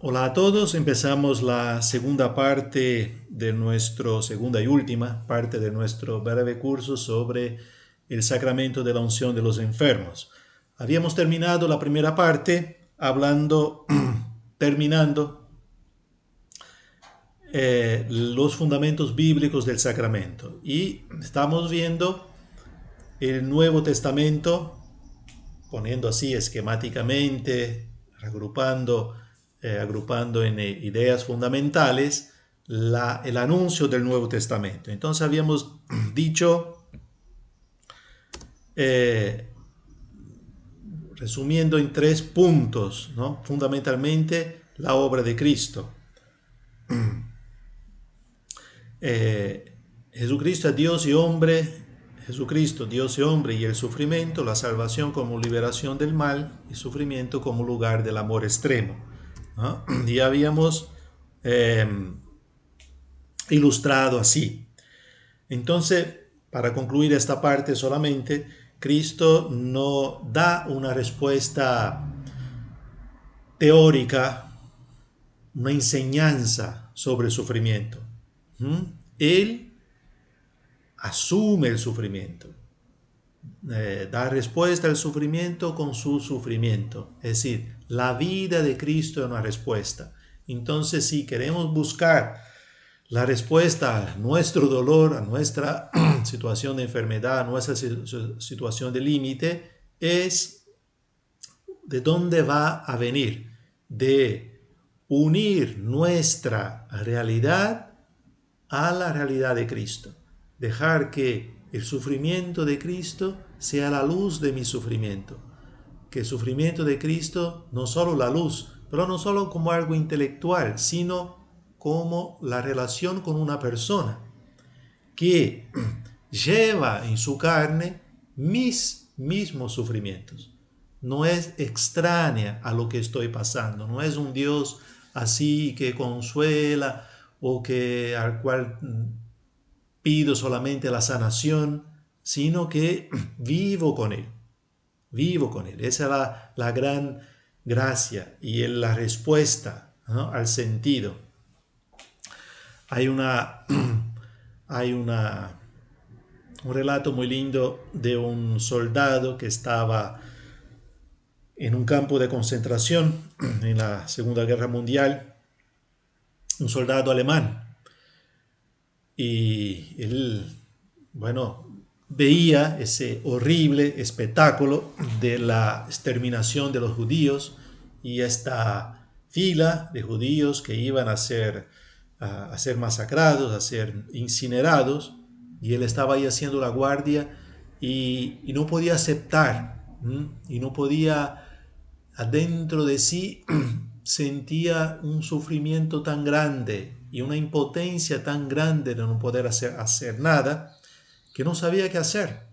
Hola a todos, empezamos la segunda y última parte de nuestro breve curso sobre el sacramento de la unción de los enfermos. Habíamos terminado la primera parte terminando los fundamentos bíblicos del sacramento y estamos viendo el Nuevo Testamento, poniendo así esquemáticamente, agrupando en ideas fundamentales el anuncio del Nuevo Testamento. Entonces habíamos dicho, eh, resumiendo en 3 puntos, ¿no? Fundamentalmente la obra de Cristo. Jesucristo es Dios y hombre, Jesucristo, Dios y hombre, y el sufrimiento, la salvación como liberación del mal y sufrimiento como lugar del amor extremo, ¿no? Y habíamos eh, ilustrado así. Entonces, para concluir esta parte solamente, Cristo no da una respuesta teórica, una enseñanza sobre el sufrimiento. Él asume el sufrimiento, da respuesta al sufrimiento con su sufrimiento. Es decir, la vida de Cristo es una respuesta. Entonces, si queremos buscar la respuesta a nuestro dolor, a nuestra situación de enfermedad, a nuestra situación de límite, es de dónde va a venir, de unir nuestra realidad a la realidad de Cristo. Dejar que el sufrimiento de Cristo sea la luz de mi sufrimiento. Que el sufrimiento de Cristo no solo la luz, pero no solo como algo intelectual, sino como la relación con una persona que lleva en su carne mis mismos sufrimientos. No es extraña a lo que estoy pasando, no es un Dios así que consuela o que al cual pido solamente la sanación, sino que vivo con Él, vivo con Él. Esa es la gran gracia y la respuesta, ¿no?, al sentido. Hay una, hay un relato muy lindo de un soldado que estaba en un campo de concentración en la Segunda Guerra Mundial, un soldado alemán. Y él, bueno, veía ese horrible espectáculo de la exterminación de los judíos y esta fila de judíos que iban a ser masacrados, a ser incinerados, y él estaba ahí haciendo la guardia y no podía aceptar, y no podía, adentro de sí, sentía un sufrimiento tan grande y una impotencia tan grande de no poder hacer nada, que no sabía qué hacer.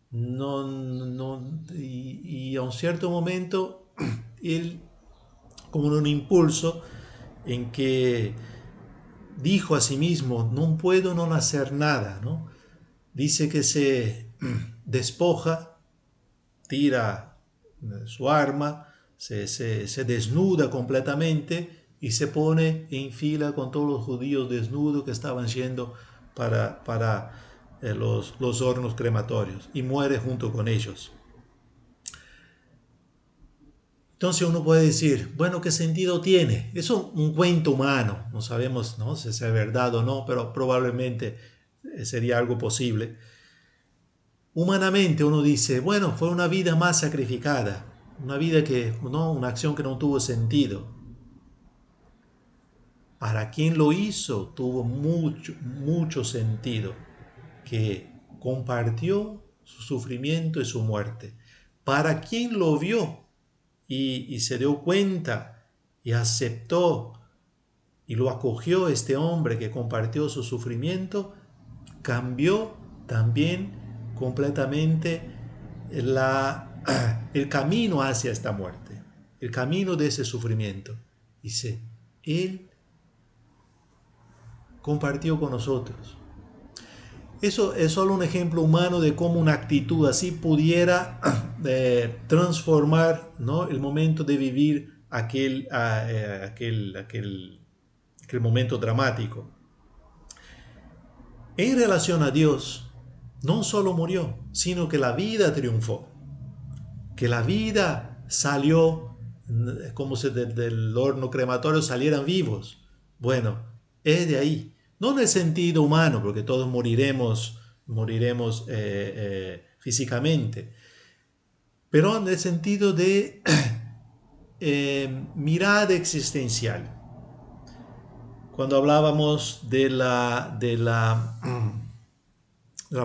No, no, y a un cierto momento, él, como en un impulso, en que dijo a sí mismo, no puedo no hacer nada, ¿no? Dice que se despoja, tira su arma, se desnuda completamente y se pone en fila con todos los judíos desnudos que estaban yendo para los hornos crematorios, y muere junto con ellos. Entonces uno puede decir, bueno, ¿qué sentido tiene? Es un cuento humano, no sabemos, ¿no?, si es verdad o no, pero probablemente sería algo posible. Humanamente uno dice, bueno, fue una vida más sacrificada, una vida que, no, una acción que no tuvo sentido. Para quien lo hizo tuvo mucho, mucho sentido, que compartió su sufrimiento y su muerte. Para quien lo vio y se dio cuenta y aceptó y lo acogió, este hombre que compartió su sufrimiento, cambió también completamente el camino hacia esta muerte, el camino de ese sufrimiento. Dice, Él compartió con nosotros. Eso es solo un ejemplo humano de cómo una actitud así pudiera transformar, ¿no?, el momento de vivir aquel momento dramático. En relación a Dios, no solo murió, sino que la vida triunfó, que la vida salió, como si del horno crematorio salieran vivos. Bueno, es de ahí, no en el sentido humano, porque todos moriremos físicamente, pero en el sentido de mirada existencial. Cuando hablábamos de la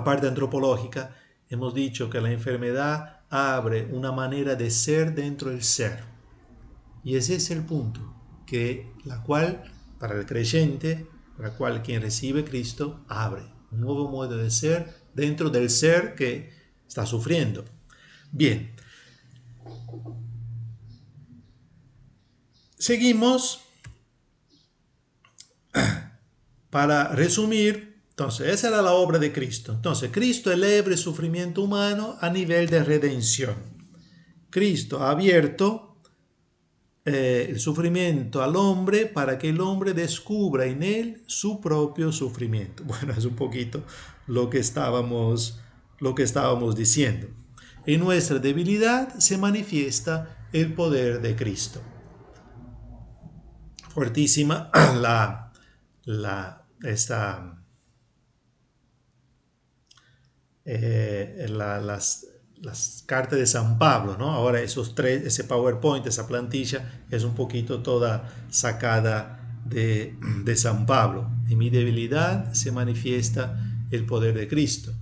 parte antropológica, hemos dicho que la enfermedad abre una manera de ser dentro del ser. Y ese es el punto, que la cual, para el creyente, para el cual quien recibe Cristo, abre un nuevo modo de ser dentro del ser que está sufriendo. Bien. Seguimos. Para resumir, entonces, esa era la obra de Cristo. Entonces, Cristo eleva el sufrimiento humano a nivel de redención. Cristo ha abierto el sufrimiento al hombre para que el hombre descubra en él su propio sufrimiento. Bueno, es un poquito lo que estábamos diciendo. En nuestra debilidad se manifiesta el poder de Cristo. Fuertísima las cartas de San Pablo, ¿no? Ahora ese PowerPoint, esa plantilla es un poquito toda sacada de San Pablo. En mi debilidad se manifiesta el poder de Cristo.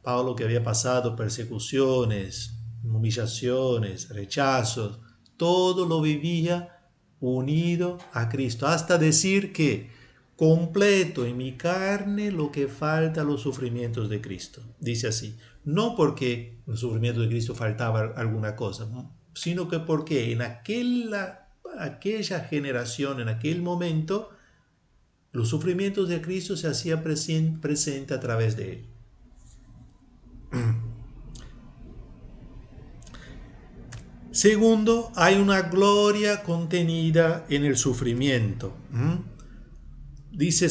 Pablo, que había pasado persecuciones, humillaciones, rechazos, todo lo vivía unido a Cristo, hasta decir que completo en mi carne lo que falta a los sufrimientos de Cristo. Dice así, no porque en los sufrimientos de Cristo faltaba alguna cosa, sino que porque en aquella generación, en aquel momento, los sufrimientos de Cristo se hacían presente a través de él. Segundo, hay una gloria contenida en el sufrimiento. Dice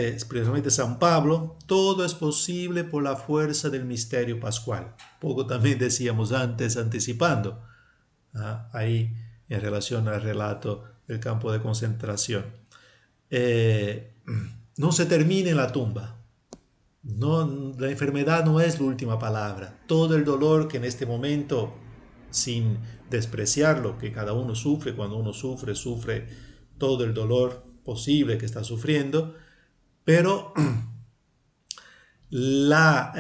expresamente San Pablo, todo es posible por la fuerza del misterio pascual. Poco también decíamos antes, anticipando, ahí en relación al relato del campo de concentración. No se termina en la tumba. No, la enfermedad no es la última palabra. Todo el dolor que en este momento, sin despreciar lo que cada uno sufre, cuando uno sufre todo el dolor posible que está sufriendo, pero la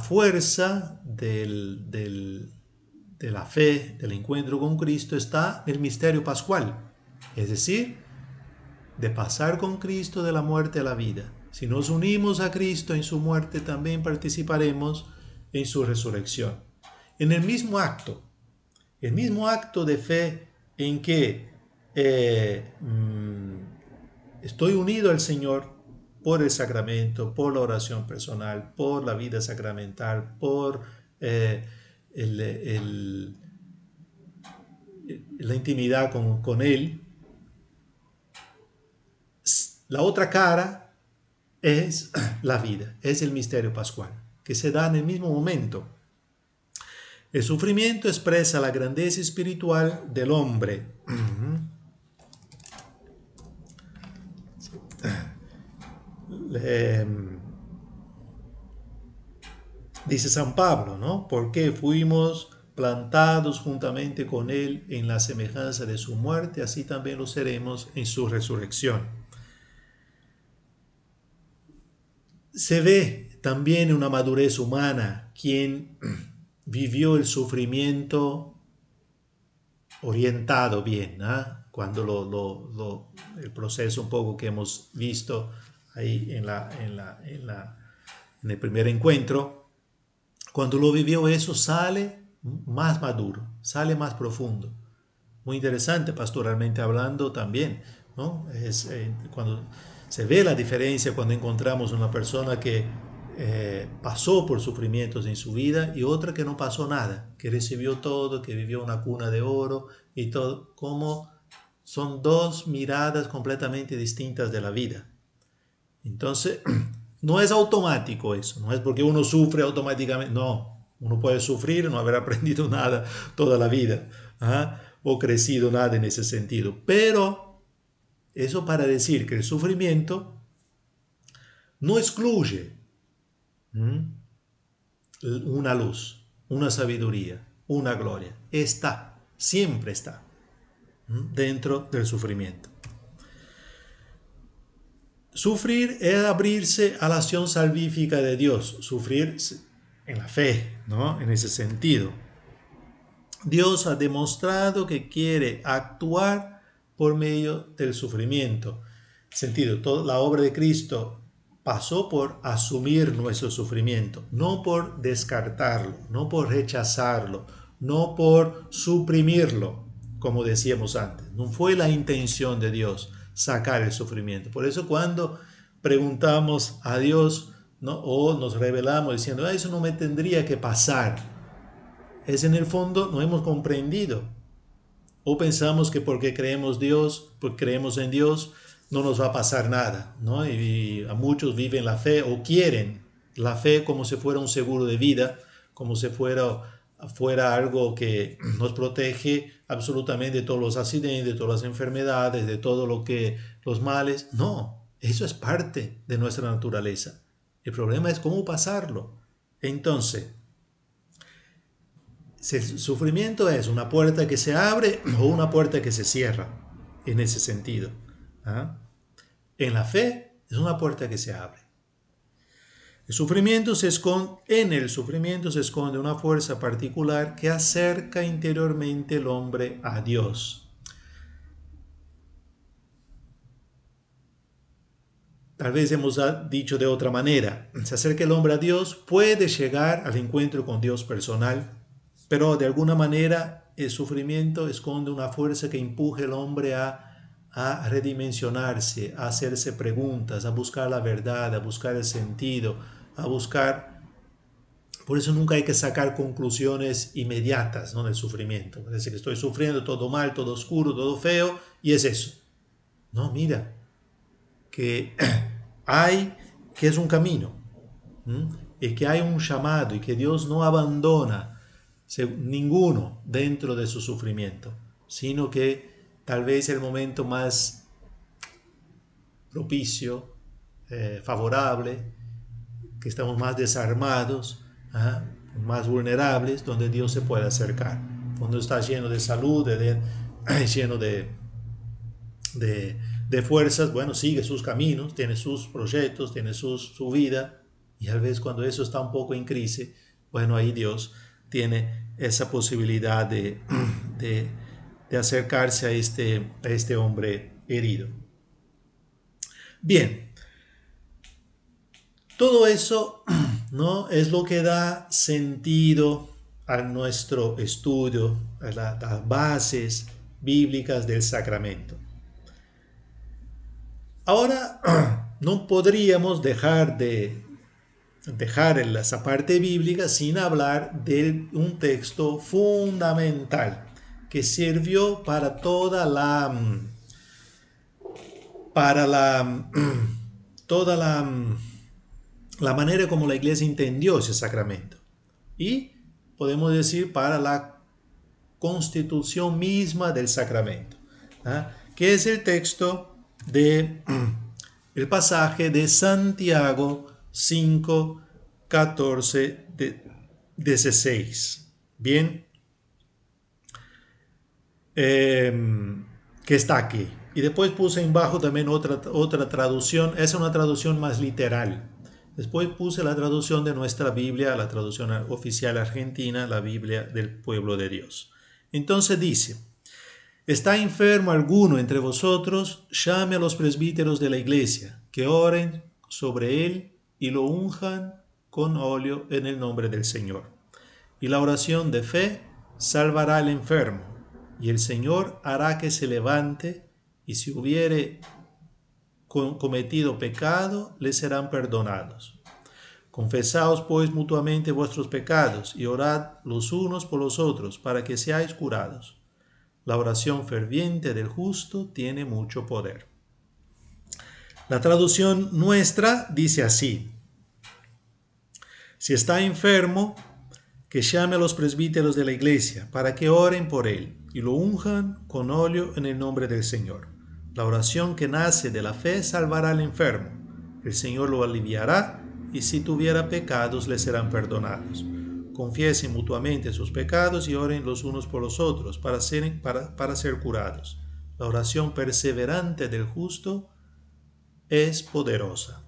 fuerza de la fe, del encuentro con Cristo, está en el misterio pascual, es decir, de pasar con Cristo de la muerte a la vida. Si nos unimos a Cristo en su muerte, también participaremos en su resurrección. En el mismo acto de fe en que estoy unido al Señor por el sacramento, por la oración personal, por la vida sacramental, por la intimidad con Él. La otra cara es la vida, es el misterio pascual, que se da en el mismo momento. El sufrimiento expresa la grandeza espiritual del hombre. Dice San Pablo, ¿no? Porque fuimos plantados juntamente con Él en la semejanza de su muerte, así también lo seremos en su resurrección. Se ve también una madurez humana, quien vivió el sufrimiento orientado bien, cuando el proceso un poco que hemos visto ahí en el primer encuentro, cuando lo vivió eso sale más maduro, sale más profundo. Muy interesante pastoralmente hablando también, ¿no? Cuando se ve la diferencia cuando encontramos una persona que pasó por sufrimientos en su vida y otra que no pasó nada, que recibió todo, que vivió una cuna de oro y todo, como son dos miradas completamente distintas de la vida. Entonces, no es automático eso, no es porque uno sufre automáticamente, no, uno puede sufrir, no haber aprendido nada toda la vida, ¿ah? O crecido nada en ese sentido, pero eso para decir que el sufrimiento no excluye una luz, una sabiduría, una gloria. Está, siempre está dentro del sufrimiento. Sufrir es abrirse a la acción salvífica de Dios, sufrir en la fe, ¿no? En ese sentido. Dios ha demostrado que quiere actuar por medio del sufrimiento. Sentido, toda la obra de Cristo pasó por asumir nuestro sufrimiento, no por descartarlo, no por rechazarlo, no por suprimirlo, como decíamos antes. No fue la intención de Dios sacar el sufrimiento. Por eso cuando preguntamos a Dios, ¿no? O nos revelamos diciendo, eso no me tendría que pasar, es en el fondo no hemos comprendido. O pensamos que porque creemos en Dios, no nos va a pasar nada, ¿no? Y a muchos viven la fe o quieren la fe como si fuera un seguro de vida, como si fuera algo que nos protege absolutamente de todos los accidentes, de todas las enfermedades, de todo lo que los males. No, eso es parte de nuestra naturaleza. El problema es cómo pasarlo. Entonces, el sufrimiento es una puerta que se abre o una puerta que se cierra, en ese sentido. ¿Ah? En la fe es una puerta que se abre. En el sufrimiento se esconde una fuerza particular que acerca interiormente el hombre a Dios. Tal vez hemos dicho de otra manera, se acerca el hombre a Dios, puede llegar al encuentro con Dios personal, pero de alguna manera el sufrimiento esconde una fuerza que empuje al hombre a redimensionarse, a hacerse preguntas, a buscar la verdad, a buscar el sentido, a buscar. Por eso nunca hay que sacar conclusiones inmediatas, ¿no? Del sufrimiento. Parece que estoy sufriendo todo mal, todo oscuro, todo feo, y es eso. No, mira, que que es un camino, y que hay un llamado, y que Dios no abandona ninguno dentro de su sufrimiento, sino que tal vez el momento más propicio, favorable, que estamos más desarmados, más vulnerables, donde Dios se puede acercar. Cuando está lleno de salud, lleno de fuerzas, bueno, sigue sus caminos, tiene sus proyectos, tiene su vida, y a veces cuando eso está un poco en crisis, bueno, ahí Dios tiene esa posibilidad de acercarse a este hombre herido. Bien, todo eso, ¿no? Es lo que da sentido a nuestro estudio, a las bases bíblicas del sacramento. Ahora, no podríamos dejar esa parte bíblica sin hablar de un texto fundamental que sirvió para toda la manera como la iglesia entendió ese sacramento, y podemos decir para la constitución misma del sacramento, que es el texto el pasaje de Santiago 5, 14, 16. Bien, que está aquí. Y después puse en bajo también otra traducción. Es una traducción más literal. Después puse la traducción de nuestra Biblia, la traducción oficial argentina, la Biblia del pueblo de Dios. Entonces dice: ¿está enfermo alguno entre vosotros? Llame a los presbíteros de la iglesia, que oren sobre él y lo unjan con óleo en el nombre del Señor. Y la oración de fe salvará al enfermo, y el Señor hará que se levante, y si hubiere cometido pecado, le serán perdonados. Confesaos pues mutuamente vuestros pecados y orad los unos por los otros para que seáis curados. La oración ferviente del justo tiene mucho poder. La traducción nuestra dice así: si está enfermo, que llame a los presbíteros de la iglesia para que oren por él y lo unjan con óleo en el nombre del Señor. La oración que nace de la fe salvará al enfermo. El Señor lo aliviará y si tuviera pecados le serán perdonados. Confiesen mutuamente sus pecados y oren los unos por los otros para ser curados. La oración perseverante del justo es poderosa.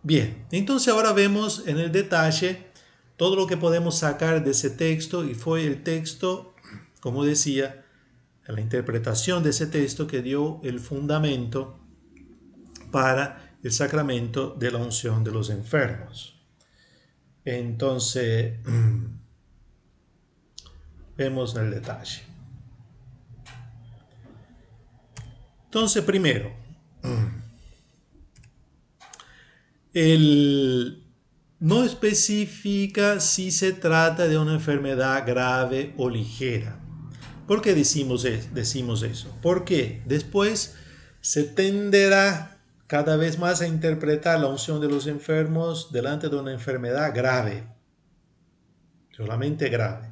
Bien, entonces ahora vemos en el detalle todo lo que podemos sacar de ese texto, y fue el texto, como decía, la interpretación de ese texto que dio el fundamento para el sacramento de la unción de los enfermos. Entonces, vemos el detalle. Entonces, primero, no especifica si se trata de una enfermedad grave o ligera. ¿Por qué decimos eso? Porque después se tenderá cada vez más a interpretar la unción de los enfermos delante de una enfermedad grave, solamente grave.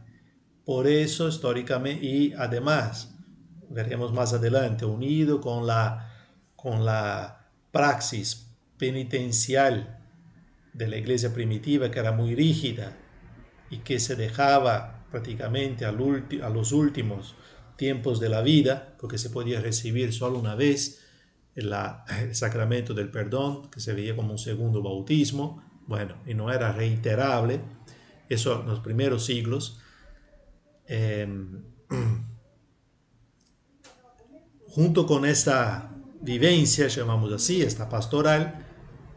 Por eso históricamente, y además, veremos más adelante, unido con la praxis penitencial de la iglesia primitiva, que era muy rígida y que se dejaba prácticamente a los últimos tiempos de la vida, porque se podía recibir solo una vez el sacramento del perdón, que se veía como un segundo bautismo, bueno, y no era reiterable, eso en los primeros siglos. Junto con esta vivencia, llamamos así, esta pastoral,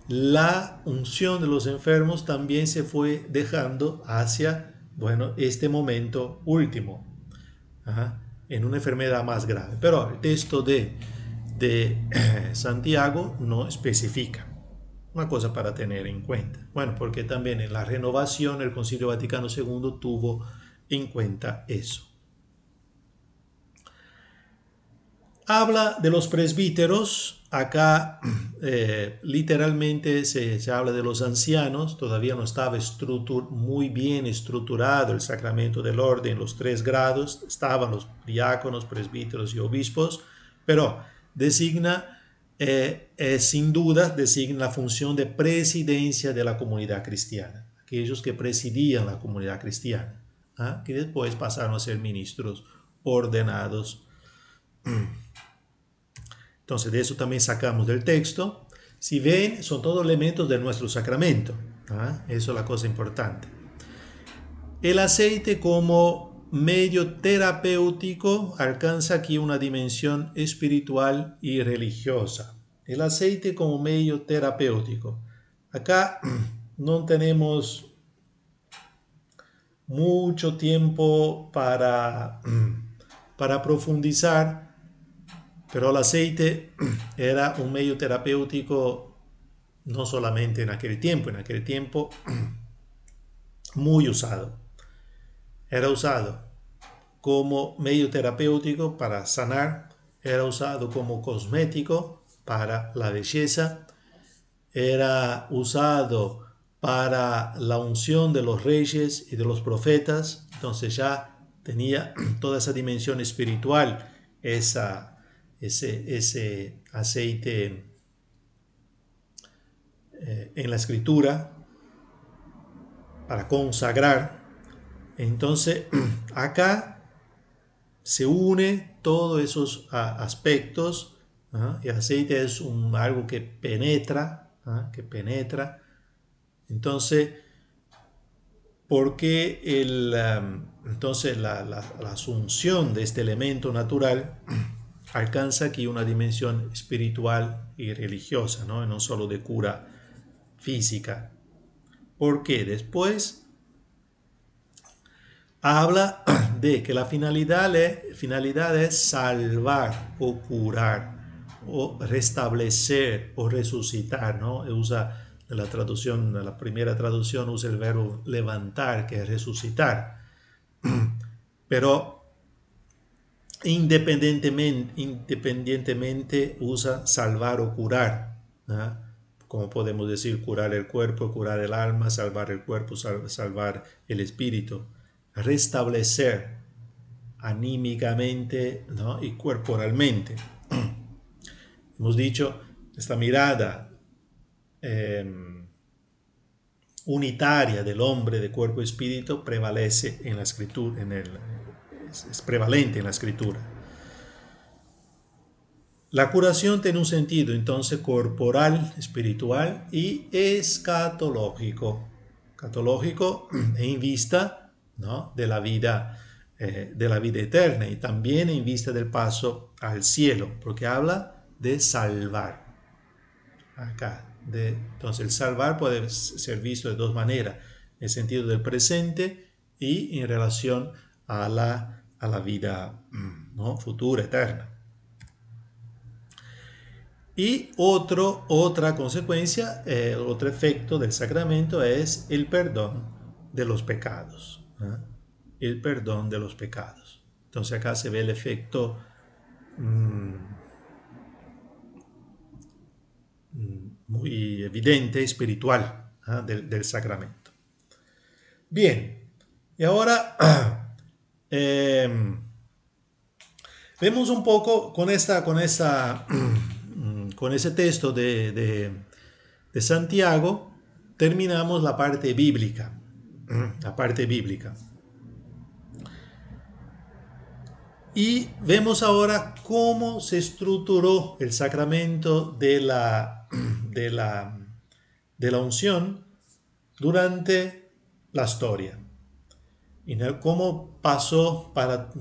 la unción de los enfermos también se fue dejando hacia, este momento último, en una enfermedad más grave. Pero el texto de Santiago no especifica. Una cosa para tener en cuenta. Bueno, porque también en la renovación el Concilio Vaticano II tuvo en cuenta eso. Habla de los presbíteros. Acá literalmente se habla de los ancianos. Todavía no estaba muy bien estructurado el sacramento del orden, los 3 grados. Estaban los diáconos, presbíteros y obispos, pero designa, sin duda, designa la función de presidencia de la comunidad cristiana. Aquellos que presidían la comunidad cristiana, que después pasaron a ser ministros ordenados. Entonces de eso también sacamos del texto. Si ven, son todos elementos de nuestro sacramento. Eso es la cosa importante. El aceite como medio terapéutico alcanza aquí una dimensión espiritual y religiosa. El aceite como medio terapéutico. Acá no tenemos mucho tiempo para profundizar, pero el aceite era un medio terapéutico no solamente en aquel tiempo muy usado. Era usado como medio terapéutico para sanar, era usado como cosmético para la belleza, era usado para la unción de los reyes y de los profetas. Entonces ya tenía toda esa dimensión espiritual, ese aceite en la escritura para consagrar. Entonces acá se une todos esos aspectos. El aceite es algo que penetra, Entonces, ¿por qué entonces la asunción de este elemento natural alcanza aquí una dimensión espiritual y religiosa, no solo de cura física? Porque después habla de que la finalidad es salvar o curar. o restablecer o resucitar, ¿no? Usa la traducción, la primera traducción usa el verbo levantar, que es resucitar. Pero independientemente usa salvar o curar, ¿no? Como podemos decir, curar el cuerpo, curar el alma, salvar el cuerpo, salvar el espíritu. Restablecer anímicamente, ¿no? Y corporalmente. Hemos dicho, esta mirada unitaria del hombre de cuerpo y espíritu prevalece en la escritura, es prevalente en la escritura. La curación tiene un sentido entonces corporal, espiritual y escatológico. Escatológico en vista, ¿no? de la vida eterna y también en vista del paso al cielo, porque habla de salvar. Acá, entonces el salvar puede ser visto de dos maneras, en el sentido del presente y en relación a la vida, ¿no? futura, eterna. Y otra consecuencia, otro efecto del sacramento es el perdón de los pecados. ¿Eh? El perdón de los pecados. Entonces acá se ve el efecto muy evidente, espiritual, del sacramento. Bien, y ahora vemos un poco con ese texto de Santiago, terminamos la parte bíblica. La parte bíblica. Y vemos ahora cómo se estructuró el sacramento de la unción durante la historia. Y cómo pasó,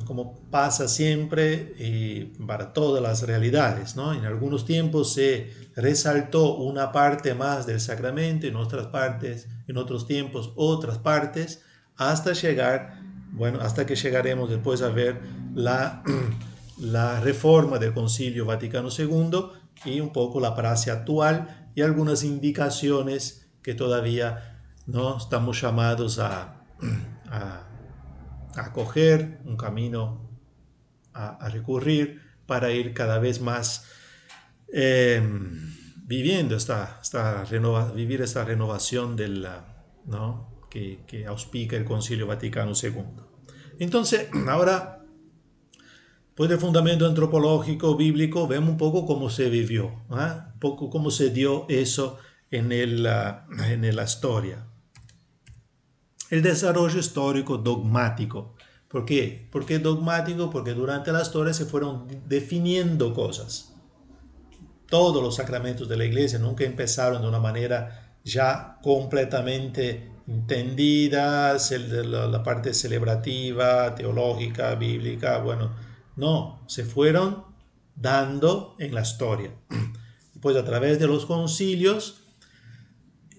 como pasa siempre y para todas las realidades, ¿no? En algunos tiempos se resaltó una parte más del sacramento, en otros tiempos otras partes, hasta que llegaremos después a ver la reforma del Concilio Vaticano II y un poco la praxis actual y algunas indicaciones que todavía no estamos llamados a acoger, un camino a recurrir para ir cada vez más viviendo vivir esta renovación ¿no? que auspica el Concilio Vaticano II. Entonces, ahora, pues del fundamento antropológico, bíblico, vemos un poco cómo se vivió, un poco cómo se dio eso en la historia. El desarrollo histórico dogmático. ¿Por qué? ¿Por qué dogmático? Porque durante la historia se fueron definiendo cosas. Todos los sacramentos de la iglesia nunca empezaron de una manera ya completamente entendida, la parte celebrativa, teológica, bíblica, no, se fueron dando en la historia. Pues a través de los concilios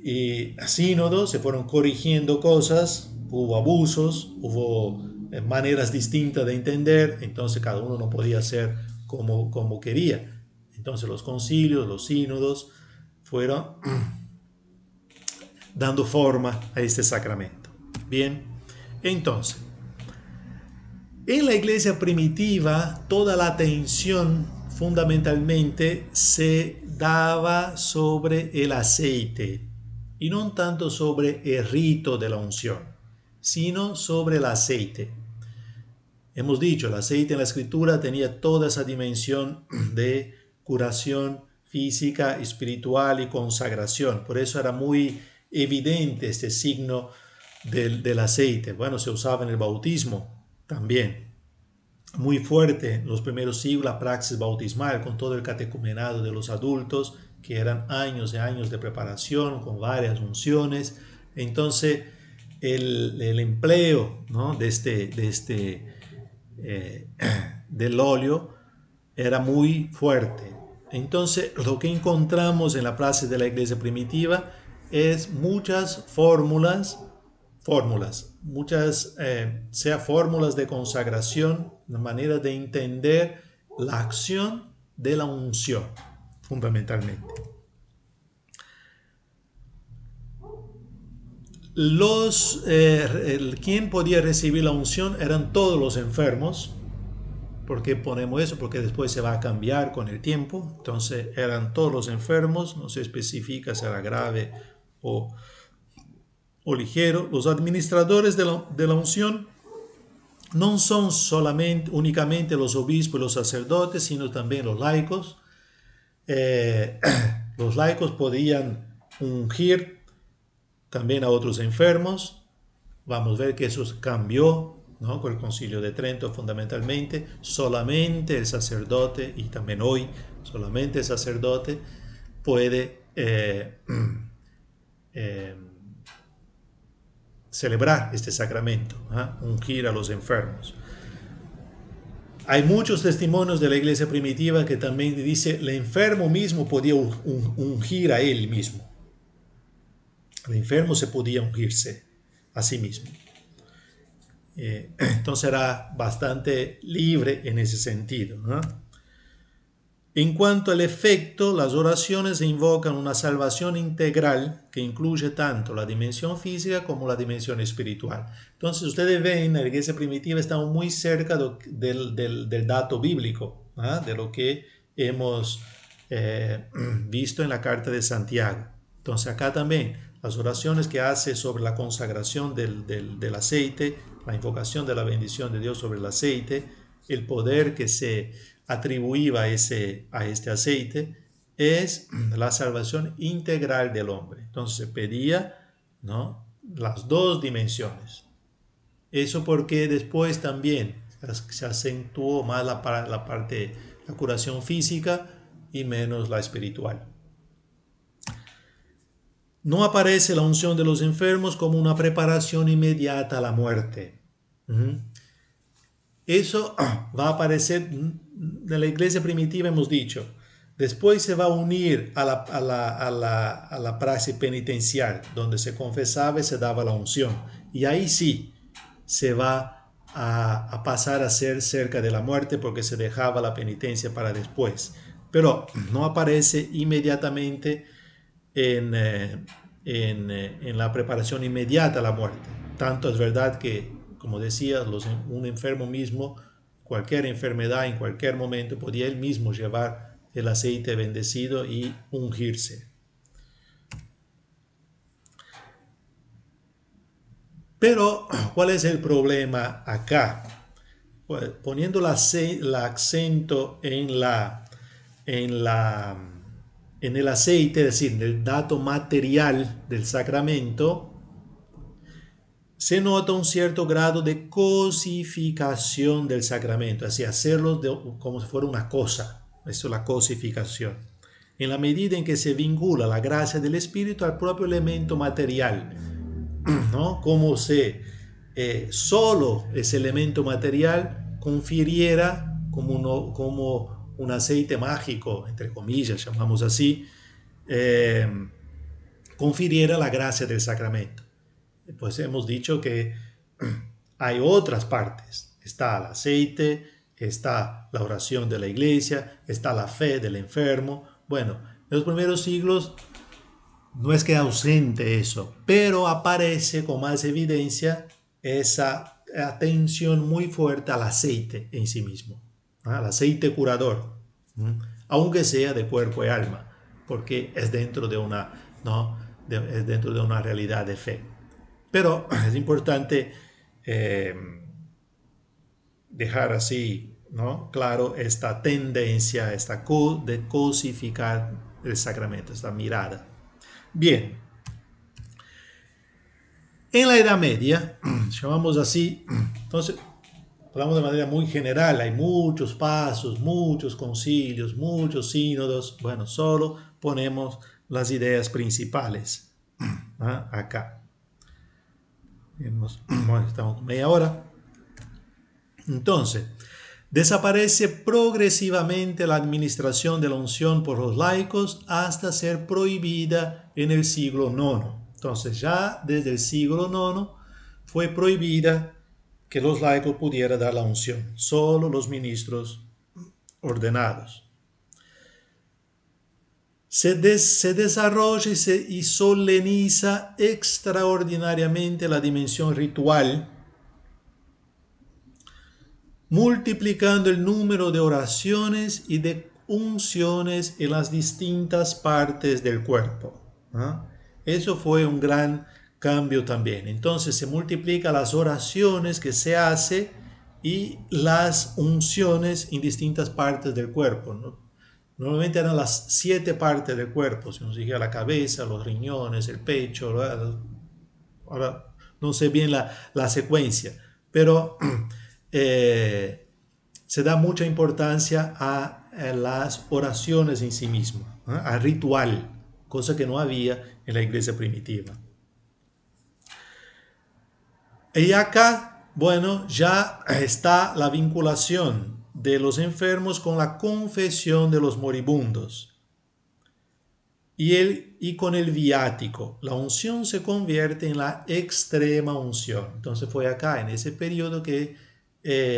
y sínodos se fueron corrigiendo cosas, hubo abusos, hubo maneras distintas de entender, entonces cada uno no podía hacer como quería. Entonces los concilios, los sínodos fueron dando forma a este sacramento. Bien, entonces, en la iglesia primitiva toda la atención fundamentalmente se daba sobre el aceite y no tanto sobre el rito de la unción, sino sobre el aceite. Hemos dicho, el aceite en la escritura tenía toda esa dimensión de curación física, espiritual y consagración. Por eso era muy evidente este signo del aceite. Bueno, se usaba en el bautismo también. Muy fuerte en los primeros siglos la praxis bautismal con todo el catecumenado de los adultos, que eran años y años de preparación con varias unciones. Entonces el empleo, ¿no? del óleo era muy fuerte. Entonces lo que encontramos en la praxis de la iglesia primitiva es muchas fórmulas, sea fórmulas de consagración, una manera de entender la acción de la unción, fundamentalmente. Quien podía recibir la unción eran todos los enfermos. ¿Por qué ponemos eso? Porque después se va a cambiar con el tiempo. Entonces eran todos los enfermos, no se especifica si era grave o ligero. Los administradores de la unción no son únicamente los obispos y los sacerdotes, sino también los laicos. Los laicos podían ungir también a otros enfermos. Vamos a ver que eso cambió, ¿no? Con el Concilio de Trento fundamentalmente. Solamente el sacerdote, y también hoy, solamente el sacerdote puede celebrar este sacramento, ungir a los enfermos. Hay muchos testimonios de la iglesia primitiva que también dice el enfermo mismo podía ungir a él mismo. El enfermo se podía ungirse a sí mismo. Entonces era bastante libre en ese sentido, ¿no? En cuanto al efecto, las oraciones invocan una salvación integral que incluye tanto la dimensión física como la dimensión espiritual. Entonces ustedes ven, en la iglesia primitiva estamos muy cerca del dato bíblico, ¿no? De lo que hemos visto en la carta de Santiago. Entonces acá también las oraciones que hace sobre la consagración del aceite, la invocación de la bendición de Dios sobre el aceite, el poder que se atribuía a este aceite, es la salvación integral del hombre. Entonces se pedía, ¿no?, las dos dimensiones. Eso porque después también se acentuó más la parte, la curación física y menos la espiritual. No aparece la unción de los enfermos como una preparación inmediata a la muerte. Eso va a aparecer en la iglesia primitiva, hemos dicho. Después se va a unir a la praxis penitencial, donde se confesaba y se daba la unción. Y ahí sí se va a pasar a ser cerca de la muerte, porque se dejaba la penitencia para después. Pero no aparece inmediatamente en la preparación inmediata a la muerte. Tanto es verdad que, como decía, un enfermo mismo, cualquier enfermedad en cualquier momento, podía él mismo llevar el aceite bendecido y ungirse. Pero, ¿cuál es el problema acá? Pues, poniendo el acento en el aceite, es decir, en el dato material del sacramento, se nota un cierto grado de cosificación del sacramento, así hacerlo como si fuera una cosa. Eso es la cosificación. En la medida en que se vincula la gracia del Espíritu al propio elemento material, ¿no? Como si solo ese elemento material confiriera como un aceite mágico, entre comillas, llamamos así, confiriera la gracia del sacramento. Pues hemos dicho que hay otras partes. Está el aceite, está la oración de la iglesia, está la fe del enfermo. Bueno, en los primeros siglos no es que ausente eso, pero aparece con más evidencia esa atención muy fuerte al aceite en sí mismo, al aceite curador, aunque sea de cuerpo y alma, porque es dentro de una, ¿no?, es dentro de una realidad de fe. Pero es importante dejar así, ¿no?, claro esta tendencia, de cosificar el sacramento, esta mirada. Bien, en la Edad Media, llamamos así, entonces hablamos de manera muy general, hay muchos pasos, muchos concilios, muchos sínodos. Bueno, solo ponemos las ideas principales acá. Bueno, estamos con media hora. Entonces, desaparece progresivamente la administración de la unción por los laicos hasta ser prohibida en el siglo IX. Entonces, ya desde el siglo IX fue prohibida que los laicos pudieran dar la unción, solo los ministros ordenados. se desarrolla y soleniza extraordinariamente la dimensión ritual, multiplicando el número de oraciones y de unciones en las distintas partes del cuerpo. ¿Ah? Eso fue un gran cambio también. Entonces se multiplica las oraciones que se hace y las unciones en distintas partes del cuerpo, ¿no? Normalmente eran las 7 partes del cuerpo, si uno sigue la cabeza, los riñones, el pecho, ahora no sé bien la secuencia, pero se da mucha importancia a las oraciones en sí mismo, ¿eh? Al ritual, cosa que no había en la iglesia primitiva. Y acá, bueno, ya está la vinculación de los enfermos con la confesión de los moribundos. Y con el viático, la unción se convierte en la extrema unción. Entonces fue acá, en ese periodo, que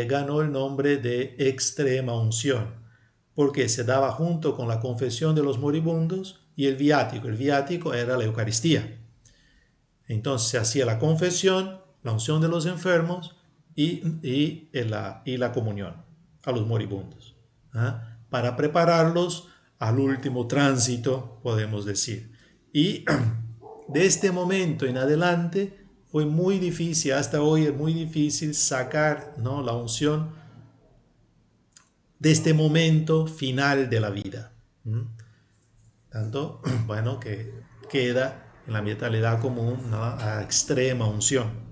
ganó el nombre de extrema unción, porque se daba junto con la confesión de los moribundos y el viático. El viático era la Eucaristía. Entonces se hacía la confesión, la unción de los enfermos y la comunión a los moribundos, ¿ah? Para prepararlos al último tránsito, podemos decir. Y de este momento en adelante fue muy difícil, hasta hoy es muy difícil sacar, ¿no?, la unción de este momento final de la vida. Tanto, bueno, que queda en la mentalidad común, ¿no?, a extrema unción.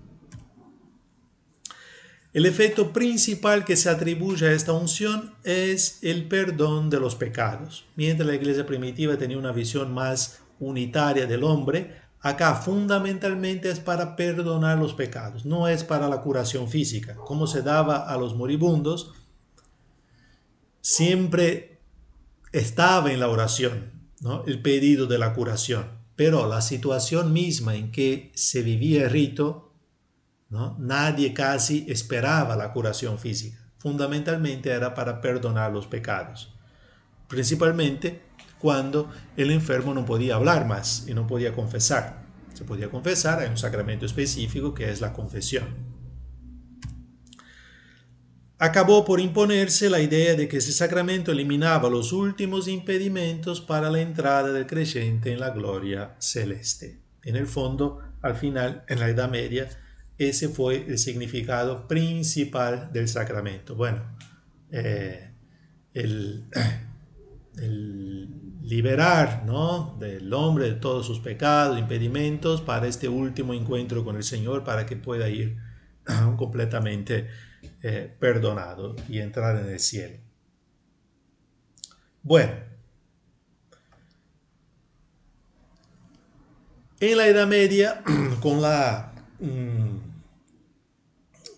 El efecto principal que se atribuye a esta unción es el perdón de los pecados. Mientras la iglesia primitiva tenía una visión más unitaria del hombre, acá fundamentalmente es para perdonar los pecados, no es para la curación física. Como se daba a los moribundos, siempre estaba en la oración, ¿no?, el pedido de la curación, pero la situación misma en que se vivía el rito, ¿no?, nadie casi esperaba la curación física. Fundamentalmente era para perdonar los pecados, principalmente cuando el enfermo no podía hablar más y no podía confesar. Se podía confesar, hay un sacramento específico que es la confesión. Acabó por imponerse la idea de que ese sacramento eliminaba los últimos impedimentos para la entrada del creyente en la gloria celeste. En el fondo, al final, en la Edad Media, ese fue el significado principal del sacramento. Bueno, el, el liberar, ¿no?, del hombre de todos sus pecados, impedimentos, para este último encuentro con el Señor, para que pueda ir completamente perdonado y entrar en el cielo. Bueno, en la Edad Media, con la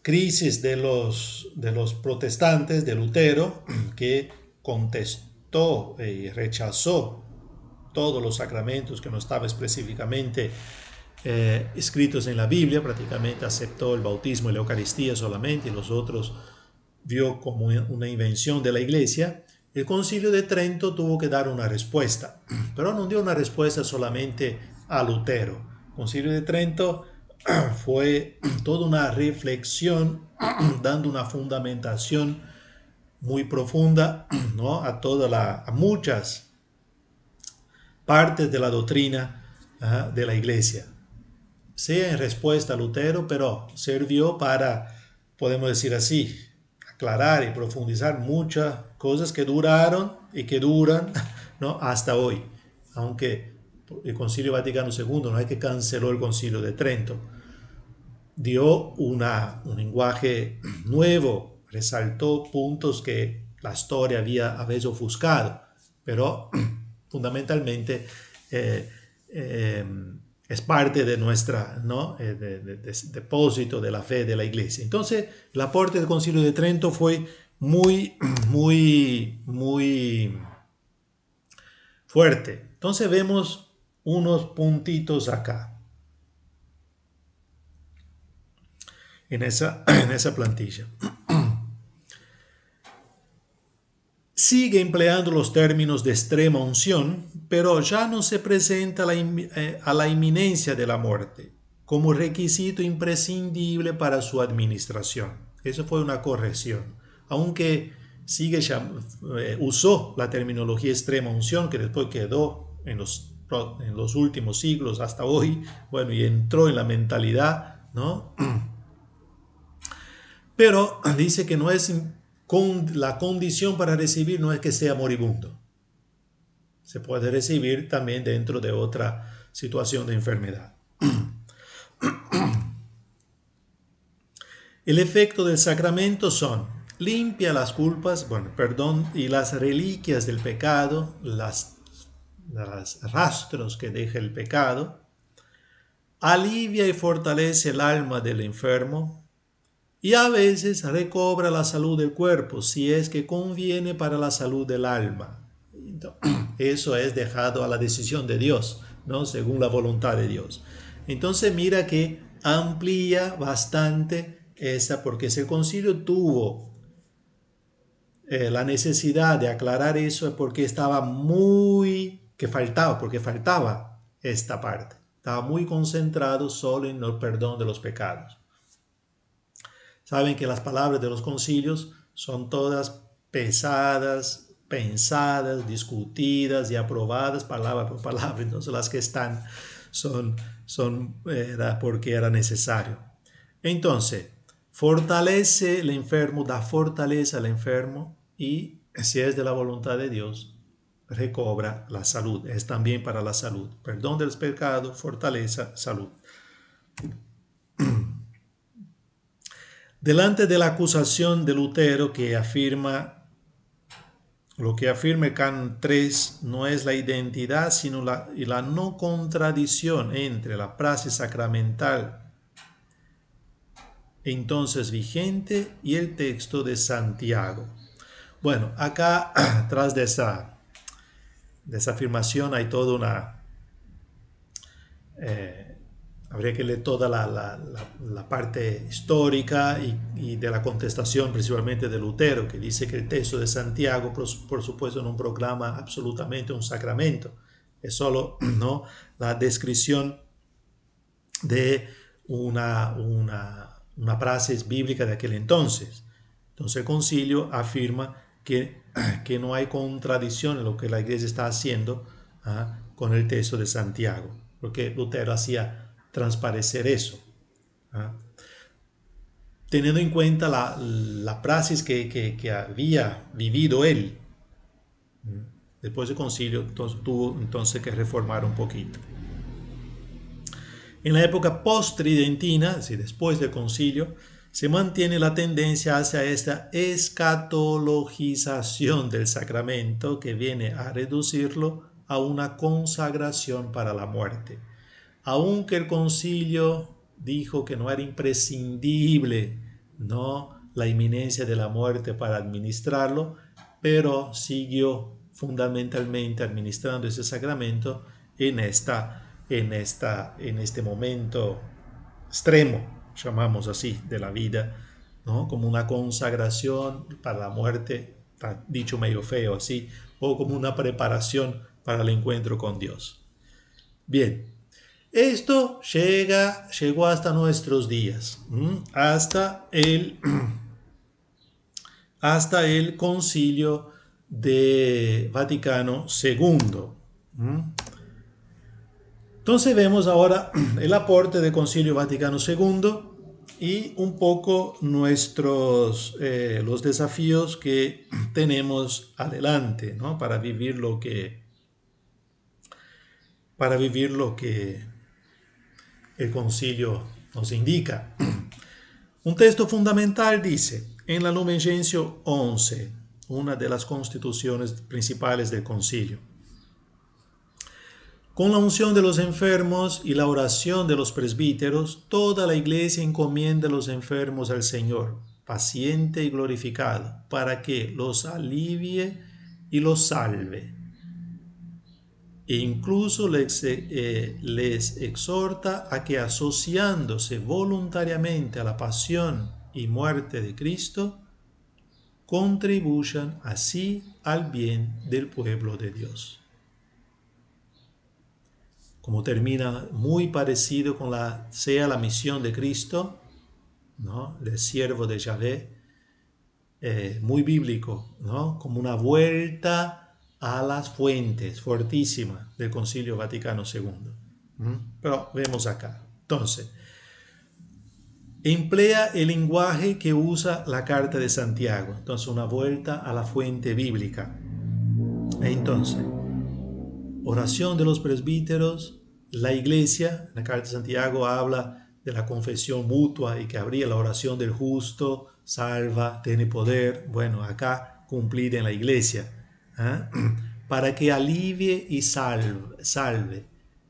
crisis de los protestantes, de Lutero, que contestó y rechazó todos los sacramentos que no estaban específicamente escritos en la Biblia, prácticamente aceptó el bautismo y la Eucaristía solamente, y los otros vio como una invención de la Iglesia. El Concilio de Trento tuvo que dar una respuesta, pero no dio una respuesta solamente a Lutero. El Concilio de Trento fue toda una reflexión, dando una fundamentación muy profunda, ¿no?, a muchas partes de la doctrina de la Iglesia, sea en respuesta a Lutero, pero sirvió para, podemos decir así, aclarar y profundizar muchas cosas que duraron y que duran, ¿no?, hasta hoy. Aunque el Concilio Vaticano II no es que canceló el Concilio de Trento, dio un lenguaje nuevo, resaltó puntos que la historia había a veces ofuscado, pero fundamentalmente es parte de nuestra, ¿no?, depósito de la fe de la Iglesia. Entonces, el aporte del Concilio de Trento fue muy, muy, muy fuerte. Entonces vemos unos puntitos acá, en esa plantilla. Sigue empleando los términos de extrema unción, pero ya no se presenta a la inminencia de la muerte como requisito imprescindible para su administración. Eso fue una corrección. Aunque usó la terminología extrema unción, que después quedó en los últimos siglos hasta hoy, bueno, y entró en la mentalidad, ¿no? Pero dice que no es la condición para recibir, no es que sea moribundo. Se puede recibir también dentro de otra situación de enfermedad. El efecto del sacramento son limpia las culpas, bueno, perdón, y las reliquias del pecado, los rastros que deja el pecado, alivia y fortalece el alma del enfermo y a veces recobra la salud del cuerpo si es que conviene para la salud del alma. Eso es dejado a la decisión de Dios, ¿no? Según la voluntad de Dios. Entonces mira que amplía bastante esa, porque si el concilio tuvo la necesidad de aclarar eso es porque porque faltaba esta parte. Estaba muy concentrado solo en el perdón de los pecados. Saben que las palabras de los concilios son todas pesadas, pensadas, discutidas y aprobadas palabra por palabra. Entonces las que están era porque era necesario. Entonces, fortalece el enfermo, da fortaleza al enfermo y si es de la voluntad de Dios, recobra la salud. Es también para la salud. Perdón del pecado, fortaleza, salud. Delante de la acusación de Lutero lo que afirma el Canon 3 no es la identidad, sino la no contradicción entre la praxis sacramental entonces vigente y el texto de Santiago. Bueno, acá, atrás de esa afirmación hay toda una... habría que leer toda la parte histórica y de la contestación principalmente de Lutero, que dice que el texto de Santiago, por supuesto, no proclama absolutamente un sacramento. Es solo, ¿no?, la descripción de una praxis bíblica de aquel entonces. Entonces el concilio afirma que no hay contradicción en lo que la iglesia está haciendo con el texto de Santiago, porque Lutero hacía transparecer eso, teniendo en cuenta la praxis que había vivido él. Después del concilio tuvo entonces que reformar un poquito. En la época post-tridentina, es decir, después del concilio, se mantiene la tendencia hacia esta escatologización del sacramento que viene a reducirlo a una consagración para la muerte. Aunque el concilio dijo que no era imprescindible, ¿no?, la inminencia de la muerte para administrarlo, pero siguió fundamentalmente administrando ese sacramento en este momento extremo, llamamos así, de la vida, ¿no?, como una consagración para la muerte, dicho medio feo así, o como una preparación para el encuentro con Dios. Bien, esto llegó hasta nuestros días, hasta el Concilio de Vaticano II. Entonces vemos ahora el aporte del Concilio Vaticano II y un poco los desafíos que tenemos adelante, ¿no?, para vivir lo que el concilio nos indica. Un texto fundamental dice, en la Lumen Gentium 11, una de las constituciones principales del concilio: con la unción de los enfermos y la oración de los presbíteros, toda la iglesia encomienda a los enfermos al Señor, paciente y glorificado, para que los alivie y los salve. E incluso les exhorta a que, asociándose voluntariamente a la pasión y muerte de Cristo, contribuyan así al bien del pueblo de Dios. como termina muy parecido con sea la misión de Cristo, ¿no? El siervo de Yahvé, muy bíblico, ¿no? Como una vuelta a las fuentes, fuertísima, del Concilio Vaticano II. Pero vemos acá. Entonces, emplea el lenguaje que usa la carta de Santiago. Entonces, una vuelta a la fuente bíblica. Entonces, oración de los presbíteros, la iglesia, la carta de Santiago habla de la confesión mutua y que habría la oración del justo, salva, tiene poder. Bueno, acá cumplir en la iglesia, ¿eh? Para que alivie y salve.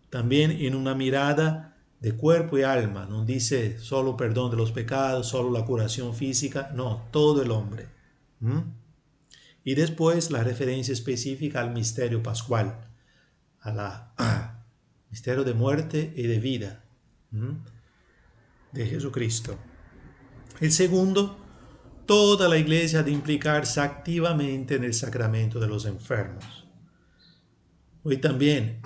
También en una mirada de cuerpo y alma, no dice solo perdón de los pecados, solo la curación física, no, todo el hombre. Y después la referencia específica al misterio pascual, a la misterio de muerte y de vida de Jesucristo. El segundo, toda la iglesia ha de implicarse activamente en el sacramento de los enfermos. Hoy también,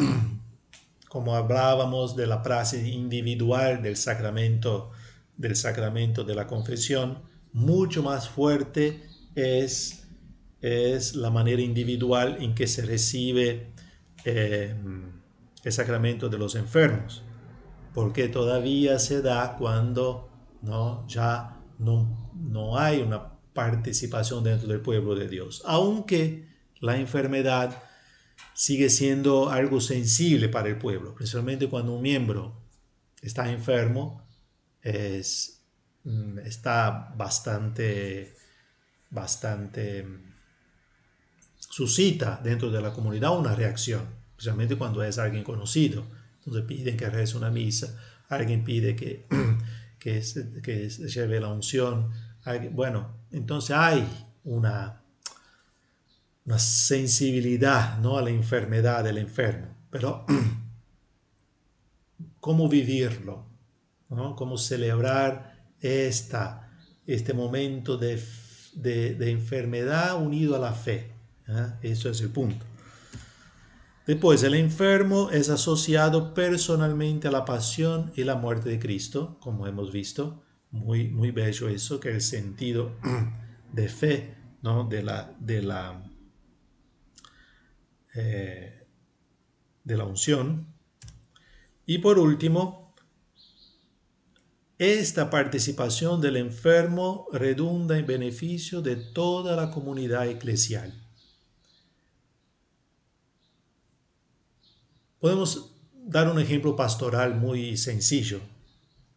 como hablábamos de la praxis individual del sacramento de la confesión, mucho más fuerte es la manera individual en que se recibe el sacramento de los enfermos, porque todavía se da cuando ya no hay una participación dentro del pueblo de Dios, aunque la enfermedad sigue siendo algo sensible para el pueblo, principalmente cuando un miembro está enfermo, está bastante suscita dentro de la comunidad una reacción, especialmente cuando es alguien conocido. Entonces piden que reza una misa, alguien pide que se lleve la unción. Bueno, entonces hay una sensibilidad, ¿no?, a la enfermedad del enfermo. Pero ¿cómo vivirlo? ¿No? ¿Cómo celebrar este momento de enfermedad unido a la fe? Eso es el punto. Después, el enfermo es asociado personalmente a la pasión y la muerte de Cristo, como hemos visto. Muy, muy bello eso, que el sentido de fe, ¿no?, de la unción. Y por último, esta participación del enfermo redunda en beneficio de toda la comunidad eclesial. Podemos dar un ejemplo pastoral muy sencillo.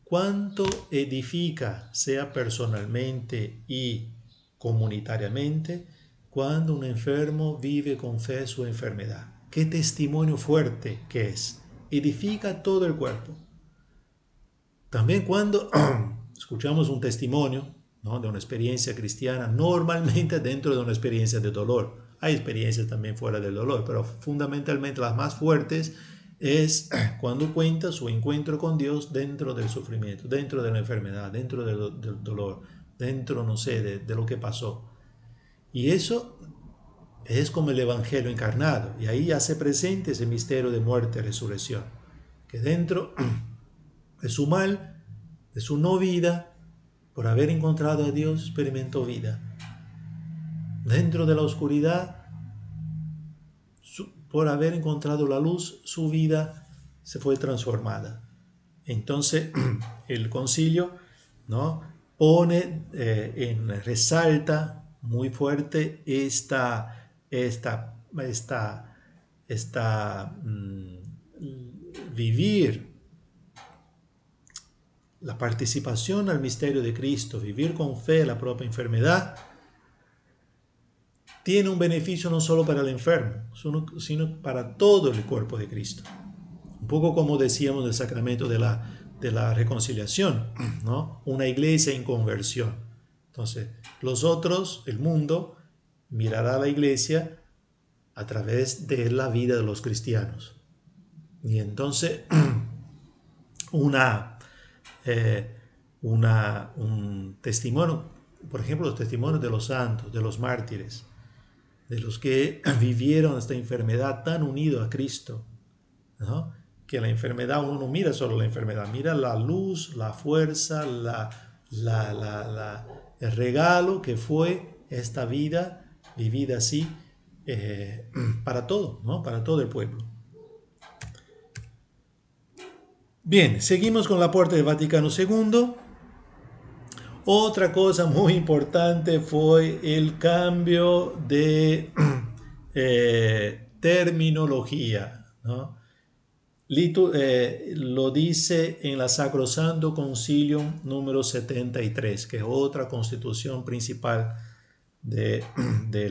¿Cuánto edifica, sea personalmente y comunitariamente, cuando un enfermo vive con fe su enfermedad? Qué testimonio fuerte que es. Edifica todo el cuerpo. También cuando escuchamos un testimonio, ¿no?, de una experiencia cristiana, normalmente dentro de una experiencia de dolor. Hay experiencias también fuera del dolor, pero fundamentalmente las más fuertes es cuando cuenta su encuentro con Dios dentro del sufrimiento, dentro de la enfermedad, dentro del dolor, dentro, no sé, de lo que pasó. Y eso es como el Evangelio encarnado. Y ahí hace presente ese misterio de muerte y resurrección. Que dentro de su mal, de su no vida, por haber encontrado a Dios, experimentó vida. Dentro de la oscuridad, por haber encontrado la luz, su vida se fue transformada. Entonces, el concilio, ¿no?, pone resalta muy fuerte vivir la participación al misterio de Cristo, vivir con fe la propia enfermedad, tiene un beneficio no solo para el enfermo, sino para todo el cuerpo de Cristo. Un poco como decíamos del sacramento de la reconciliación, ¿no? Una iglesia en conversión. Entonces, los otros, el mundo, mirará a la iglesia a través de la vida de los cristianos. Y entonces, un testimonio, por ejemplo, los testimonios de los santos, de los mártires, de los que vivieron esta enfermedad tan unido a Cristo, ¿no?, que la enfermedad, uno no mira solo la enfermedad, mira la luz, la fuerza, el regalo que fue esta vida vivida así para todo, ¿no? Para todo el pueblo. Bien, seguimos con la puerta del Vaticano II. Otra cosa muy importante fue el cambio de terminología, ¿no? Lo dice en la Sacrosanto Concilium número 73, que es otra constitución principal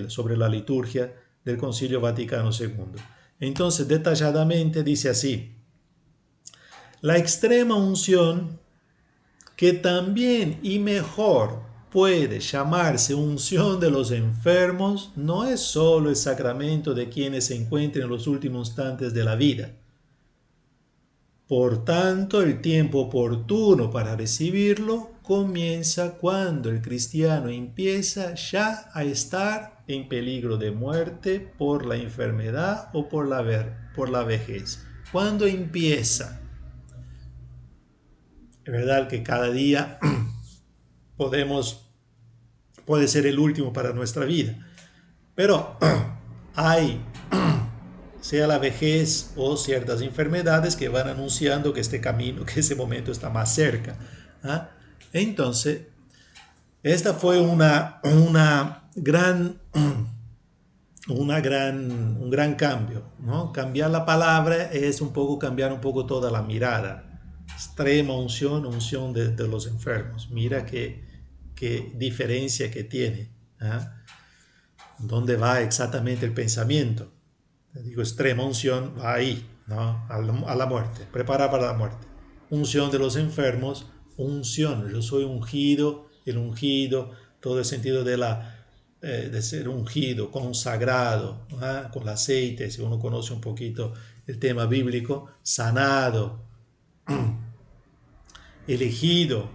sobre la liturgia del Concilio Vaticano II. Entonces, detalladamente dice así: la extrema unción, que también y mejor puede llamarse unción de los enfermos, no es solo el sacramento de quienes se encuentran en los últimos instantes de la vida. Por tanto, el tiempo oportuno para recibirlo comienza cuando el cristiano empieza ya a estar en peligro de muerte por la enfermedad o por la vejez. ¿Cuándo empieza? Es verdad que cada día puede ser el último para nuestra vida, pero hay, sea la vejez o ciertas enfermedades que van anunciando que este camino, que ese momento está más cerca. ¿Ah? Entonces, esta fue un gran cambio, ¿no? Cambiar la palabra es un poco cambiar un poco toda la mirada. Extrema unción, unción de los enfermos. Mira qué diferencia que tiene. ¿Ah? ¿Dónde va exactamente el pensamiento? Digo, extrema unción va ahí, ¿no? A la muerte, prepara para la muerte. Unción de los enfermos, unción, yo soy ungido, el ungido, todo el sentido de ser ungido, consagrado, ¿eh? Con el aceite, si uno conoce un poquito el tema bíblico, sanado, elegido,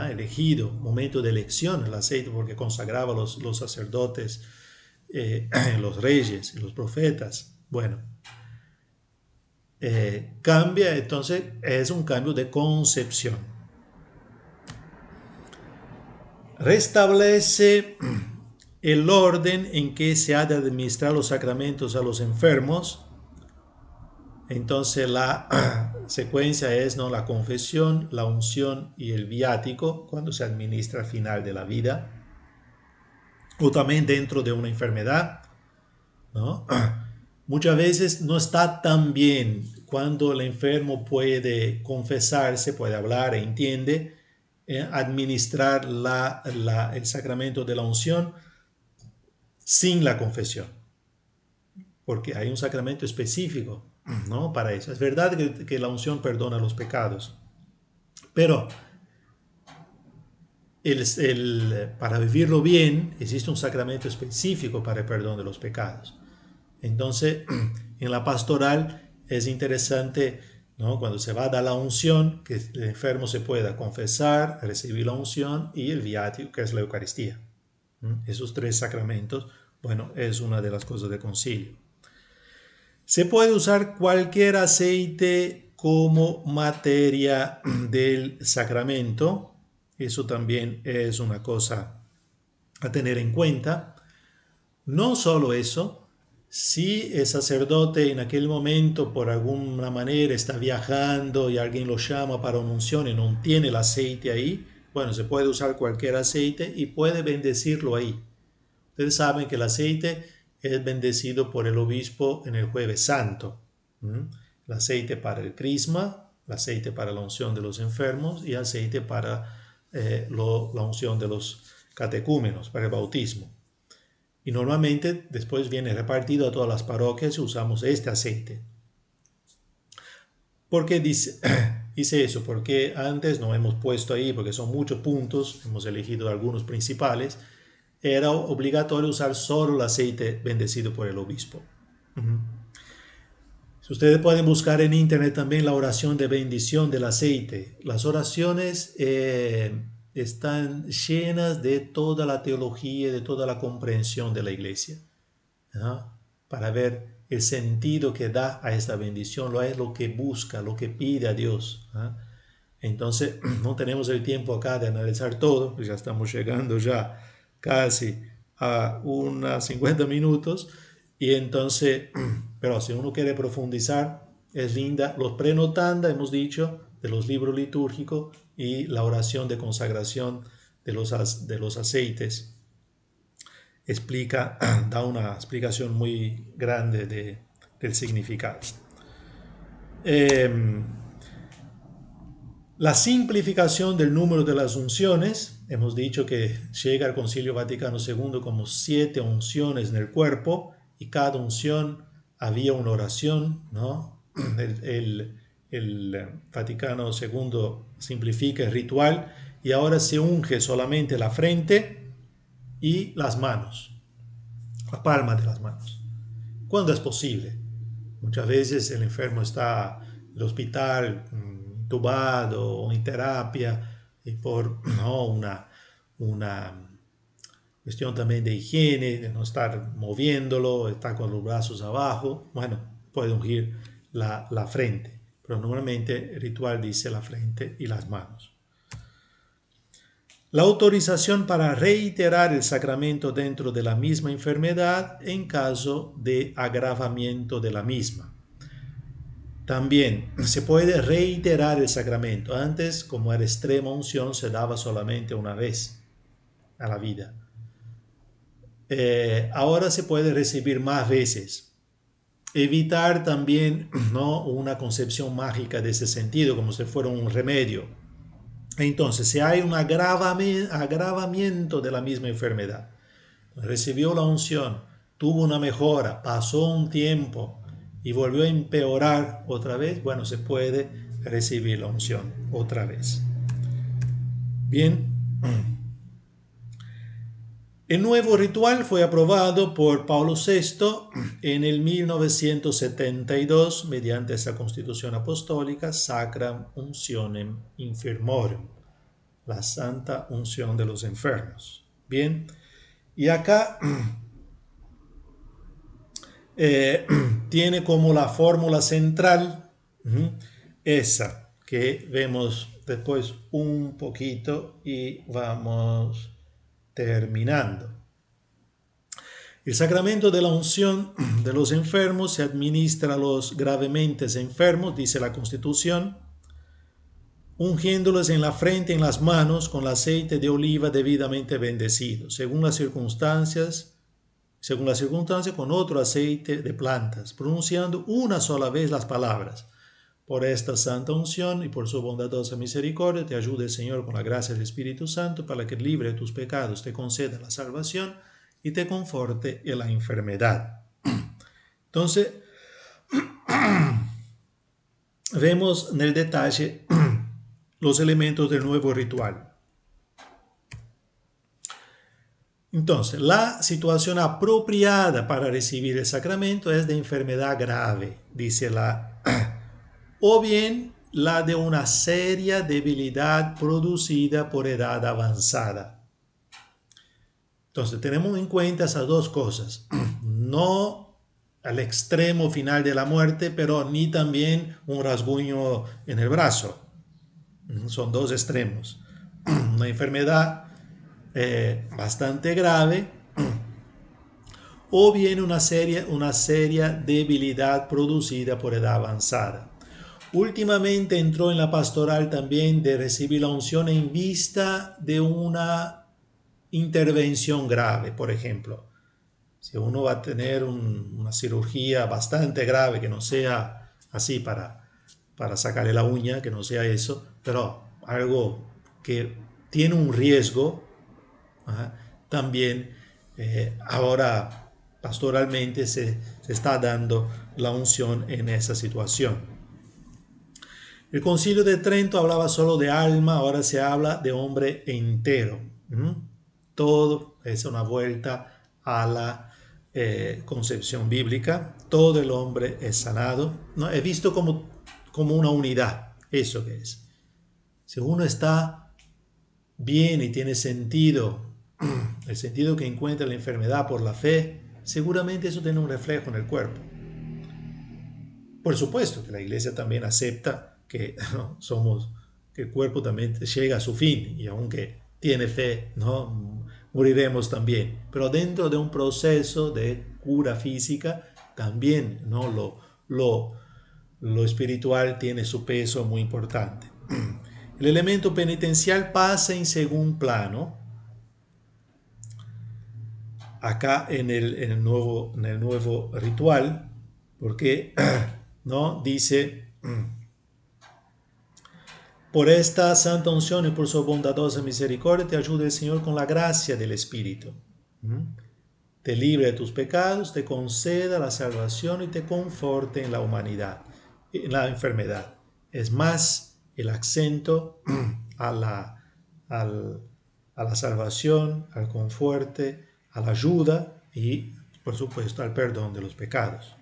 elegido, momento de elección, el aceite, porque consagraba los sacerdotes, los reyes, los profetas. Bueno, cambia, entonces es un cambio de concepción. Restablece el orden en que se ha de administrar los sacramentos a los enfermos. Entonces la secuencia es, ¿no?, la confesión, la unción y el viático cuando se administra al final de la vida o también dentro de una enfermedad, ¿no? Muchas veces no está tan bien cuando el enfermo puede confesarse, puede hablar e entiende, administrar el sacramento de la unción sin la confesión, porque hay un sacramento específico, ¿no?, para eso. Es verdad que la unción perdona los pecados, pero para vivirlo bien existe un sacramento específico para el perdón de los pecados. Entonces, en la pastoral es interesante, ¿no?, cuando se va a dar la unción, que el enfermo se pueda confesar, recibir la unción y el viático, que es la Eucaristía. Esos tres sacramentos, bueno, es una de las cosas del concilio. Se puede usar cualquier aceite como materia del sacramento. Eso también es una cosa a tener en cuenta. No solo eso, si el sacerdote en aquel momento por alguna manera está viajando y alguien lo llama para una unción y no tiene el aceite ahí, bueno, se puede usar cualquier aceite y puede bendecirlo ahí. Ustedes saben que el aceite es bendecido por el obispo en el Jueves Santo. El aceite para el crisma, el aceite para la unción de los enfermos y aceite para la unción de los catecúmenos, para el bautismo. Y normalmente después viene repartido a todas las parroquias y usamos este aceite. ¿Por qué dice eso? Porque antes no hemos puesto ahí, porque son muchos puntos, hemos elegido algunos principales. Era obligatorio usar solo el aceite bendecido por el obispo. Si ustedes pueden buscar en internet también la oración de bendición del aceite. Las oraciones están llenas de toda la teología, de toda la comprensión de la iglesia, ¿no?, para ver el sentido que da a esta bendición, es lo que busca, lo que pide a Dios. Entonces, no tenemos el tiempo acá de analizar todo, pues ya estamos llegando ya casi a unos 50 minutos, y entonces, pero si uno quiere profundizar, es linda. Los prenotanda, hemos dicho, de los libros litúrgicos y la oración de consagración de los aceites. Da una explicación muy grande del significado. La simplificación del número de las unciones, hemos dicho que llega al Concilio Vaticano II como 7 unciones en el cuerpo, y cada unción había una oración, ¿no? El Vaticano II simplifica el ritual y ahora se unge solamente la frente y las manos, la palma de las manos, cuando es posible. Muchas veces el enfermo está en el hospital, intubado o en terapia, y por una cuestión también de higiene, de no estar moviéndolo, está con los brazos abajo, bueno, puede ungir la frente, pero normalmente el ritual dice la frente y las manos. La autorización para reiterar el sacramento dentro de la misma enfermedad en caso de agravamiento de la misma. También se puede reiterar el sacramento. Antes, como era extrema unción, se daba solamente una vez a la vida. Ahora se puede recibir más veces. Evitar también, ¿no?, una concepción mágica de ese sentido, como si fuera un remedio. Entonces, si hay un agravamiento de la misma enfermedad, recibió la unción, tuvo una mejora, pasó un tiempo y volvió a empeorar otra vez, bueno, se puede recibir la unción otra vez. Bien. El nuevo ritual fue aprobado por Pablo VI en el 1972 mediante esa constitución apostólica Sacram Uncionem Infirmorum, la santa unción de los enfermos. Bien, y acá tiene como la fórmula central esa que vemos después un poquito y vamos terminando. El sacramento de la unción de los enfermos se administra a los gravemente enfermos, dice la Constitución, ungiéndolos en la frente y en las manos con el aceite de oliva debidamente bendecido, según las circunstancias, con otro aceite de plantas, pronunciando una sola vez las palabras: por esta santa unción y por su bondadosa misericordia te ayude el Señor con la gracia del Espíritu Santo, para que libre de tus pecados te conceda la salvación y te conforte en la enfermedad. Entonces, vemos en el detalle los elementos del nuevo ritual. Entonces, la situación apropiada para recibir el sacramento es de enfermedad grave, dice o bien la de una seria debilidad producida por edad avanzada. Entonces, tenemos en cuenta esas dos cosas. No al extremo final de la muerte, pero ni también un rasguño en el brazo. Son dos extremos. Una enfermedad bastante grave, o bien una seria debilidad producida por edad avanzada. Últimamente entró en la pastoral también de recibir la unción en vista de una intervención grave. Por ejemplo, si uno va a tener una cirugía bastante grave, que no sea así para sacarle la uña, que no sea eso, pero algo que tiene un riesgo, también ahora pastoralmente se está dando la unción en esa situación. El Concilio de Trento hablaba solo de alma, ahora se habla de hombre entero. Todo es una vuelta a la concepción bíblica. Todo el hombre es sanado, ¿no? Es visto como una unidad. Eso que es. Si uno está bien y tiene sentido, el sentido que encuentra la enfermedad por la fe, seguramente eso tiene un reflejo en el cuerpo. por supuesto que la iglesia también acepta que ¿no? que el cuerpo también llega a su fin y aunque tiene fe, ¿no? Moriremos también. Pero dentro de un proceso de cura física, también ¿no? lo espiritual tiene su peso muy importante. El elemento penitencial pasa en segundo plano acá en el nuevo ritual, porque ¿no? Dice, por esta santa unción y por su bondadosa misericordia te ayude el Señor con la gracia del Espíritu. Te libre de tus pecados, te conceda la salvación y te conforte en la humanidad, en la enfermedad. Es más el acento a a la salvación, al conforte, a la ayuda y, por supuesto, al perdón de los pecados.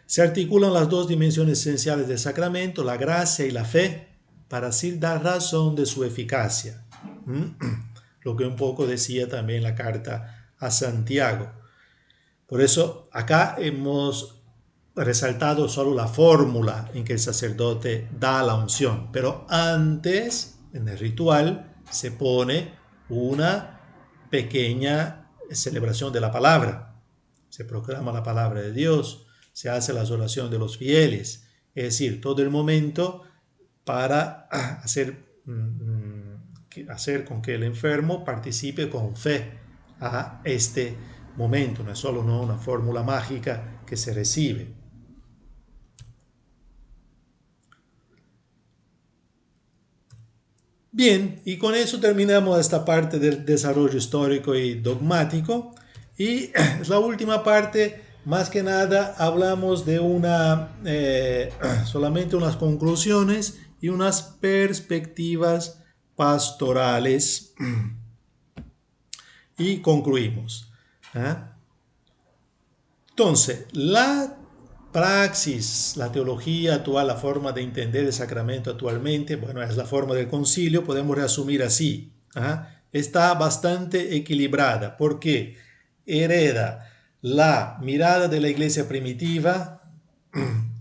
Se articulan las dos dimensiones esenciales del sacramento, la gracia y la fe, para así dar razón de su eficacia. Lo que un poco decía también la carta a Santiago. Por eso acá hemos resaltado solo la fórmula en que el sacerdote da la unción, pero antes, en el ritual, se pone una pequeña celebración de la palabra. Se proclama la palabra de Dios, se hace las oraciones de los fieles, es decir, todo el momento para hacer con que el enfermo participe con fe a este momento, no es solo una fórmula mágica que se recibe. Bien, y con eso terminamos esta parte del desarrollo histórico y dogmático. Y la última parte, más que nada, hablamos de solamente unas conclusiones y unas perspectivas pastorales. Y concluimos. Entonces, la praxis, la teología actual, la forma de entender el sacramento actualmente, bueno, es la forma del concilio, podemos resumir así. Está bastante equilibrada porque hereda la mirada de la iglesia primitiva,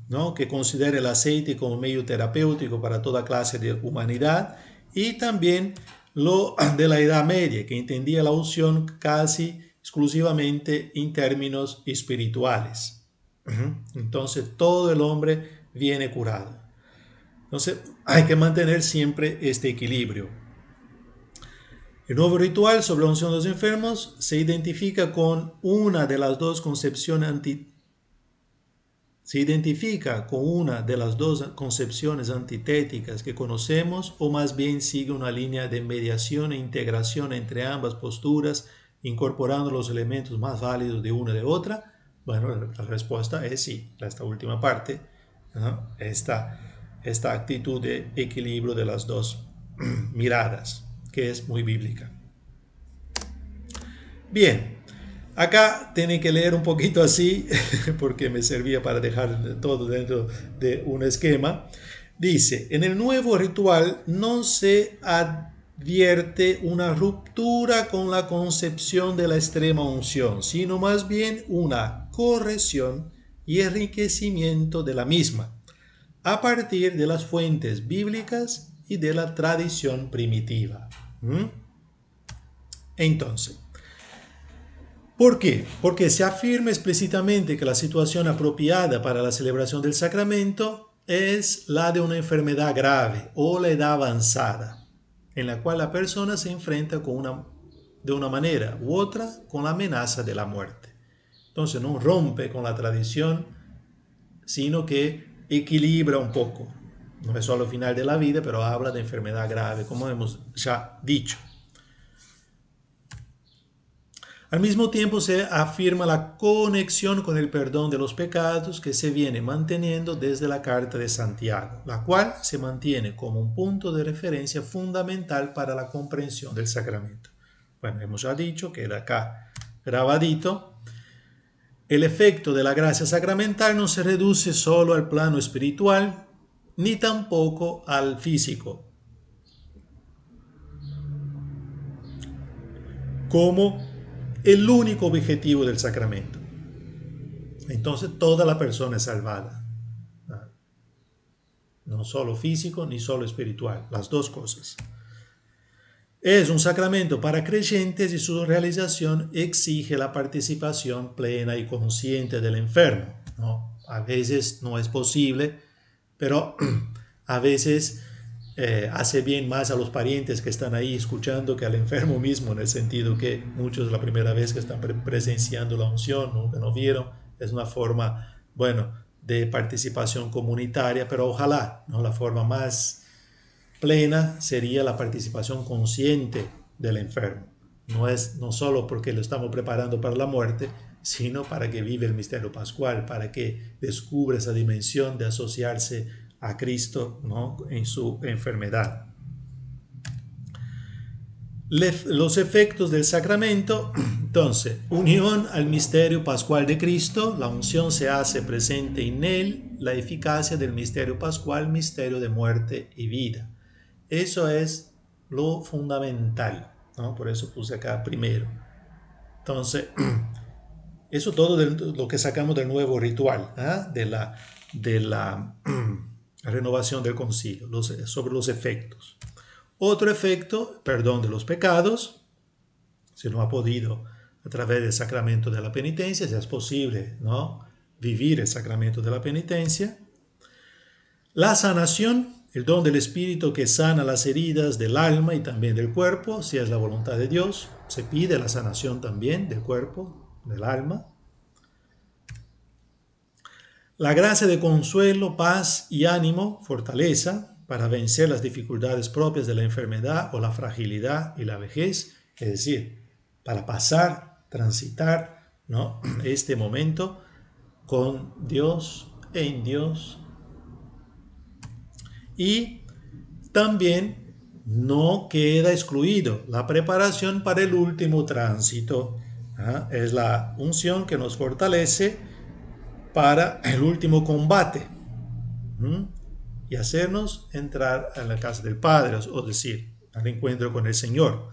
¿no? Que considera el aceite como medio terapéutico para toda clase de humanidad, y también lo de la Edad Media, que entendía la unción casi exclusivamente en términos espirituales. Entonces todo el hombre viene curado. Entonces hay que mantener siempre este equilibrio. El nuevo ritual sobre la unción de los enfermos se identifica con una de las dos concepciones antitéticas que conocemos, o más bien sigue una línea de mediación e integración entre ambas posturas, incorporando los elementos más válidos de una y de otra. Bueno, la respuesta es sí, esta última parte, ¿no? Esta actitud de equilibrio de las dos miradas, que es muy bíblica. Bien, acá tienen que leer un poquito así, porque me servía para dejar todo dentro de un esquema. Dice, en el nuevo ritual no se advierte una ruptura con la concepción de la extrema unción, sino más bien una corrección y enriquecimiento de la misma, a partir de las fuentes bíblicas y de la tradición primitiva. Entonces, ¿por qué? Porque se afirma explícitamente que la situación apropiada para la celebración del sacramento es la de una enfermedad grave o la edad avanzada, en la cual la persona se enfrenta de una manera u otra con la amenaza de la muerte. Entonces no rompe con la tradición, sino que equilibra un poco. No es solo el final de la vida, pero habla de enfermedad grave, como hemos ya dicho. Al mismo tiempo se afirma la conexión con el perdón de los pecados que se viene manteniendo desde la Carta de Santiago, la cual se mantiene como un punto de referencia fundamental para la comprensión del sacramento. Bueno, hemos ya dicho, queda acá grabadito. El efecto de la gracia sacramental no se reduce solo al plano espiritual, ni tampoco al físico, como el único objetivo del sacramento. Entonces toda la persona es salvada. No solo físico ni solo espiritual, las dos cosas. Es un sacramento para creyentes y su realización exige la participación plena y consciente del enfermo, ¿no? A veces no es posible, pero a veces hace bien más a los parientes que están ahí escuchando que al enfermo mismo, en el sentido que muchos la primera vez que están presenciando la unción, nunca no vieron, es una forma, bueno, de participación comunitaria, pero ojalá, ¿no? La forma más plena sería la participación consciente del enfermo. No solo porque lo estamos preparando para la muerte, sino para que vive el misterio pascual, para que descubra esa dimensión de asociarse a Cristo, ¿no? En su enfermedad. Los efectos del sacramento, entonces, unión al misterio pascual de Cristo, la unción se hace presente en él, la eficacia del misterio pascual, misterio de muerte y vida. Eso es lo fundamental, ¿no? Por eso puse acá primero. Entonces, eso todo lo que sacamos del nuevo ritual, ¿eh? de la renovación del concilio, sobre los efectos. Otro efecto, perdón de los pecados, si no ha podido a través del sacramento de la penitencia, ya es posible, ¿no? Vivir el sacramento de la penitencia. La sanación, el don del Espíritu que sana las heridas del alma y también del cuerpo, si es la voluntad de Dios. Se pide la sanación también del cuerpo, del alma. La gracia de consuelo, paz y ánimo, fortaleza, para vencer las dificultades propias de la enfermedad o la fragilidad y la vejez, es decir, para pasar, transitar, ¿no? Este momento con Dios, en Dios. Y también no queda excluido la preparación para el último tránsito. ¿Ah? Es la unción que nos fortalece para el último combate. Y hacernos entrar a la casa del Padre, o decir, al encuentro con el Señor.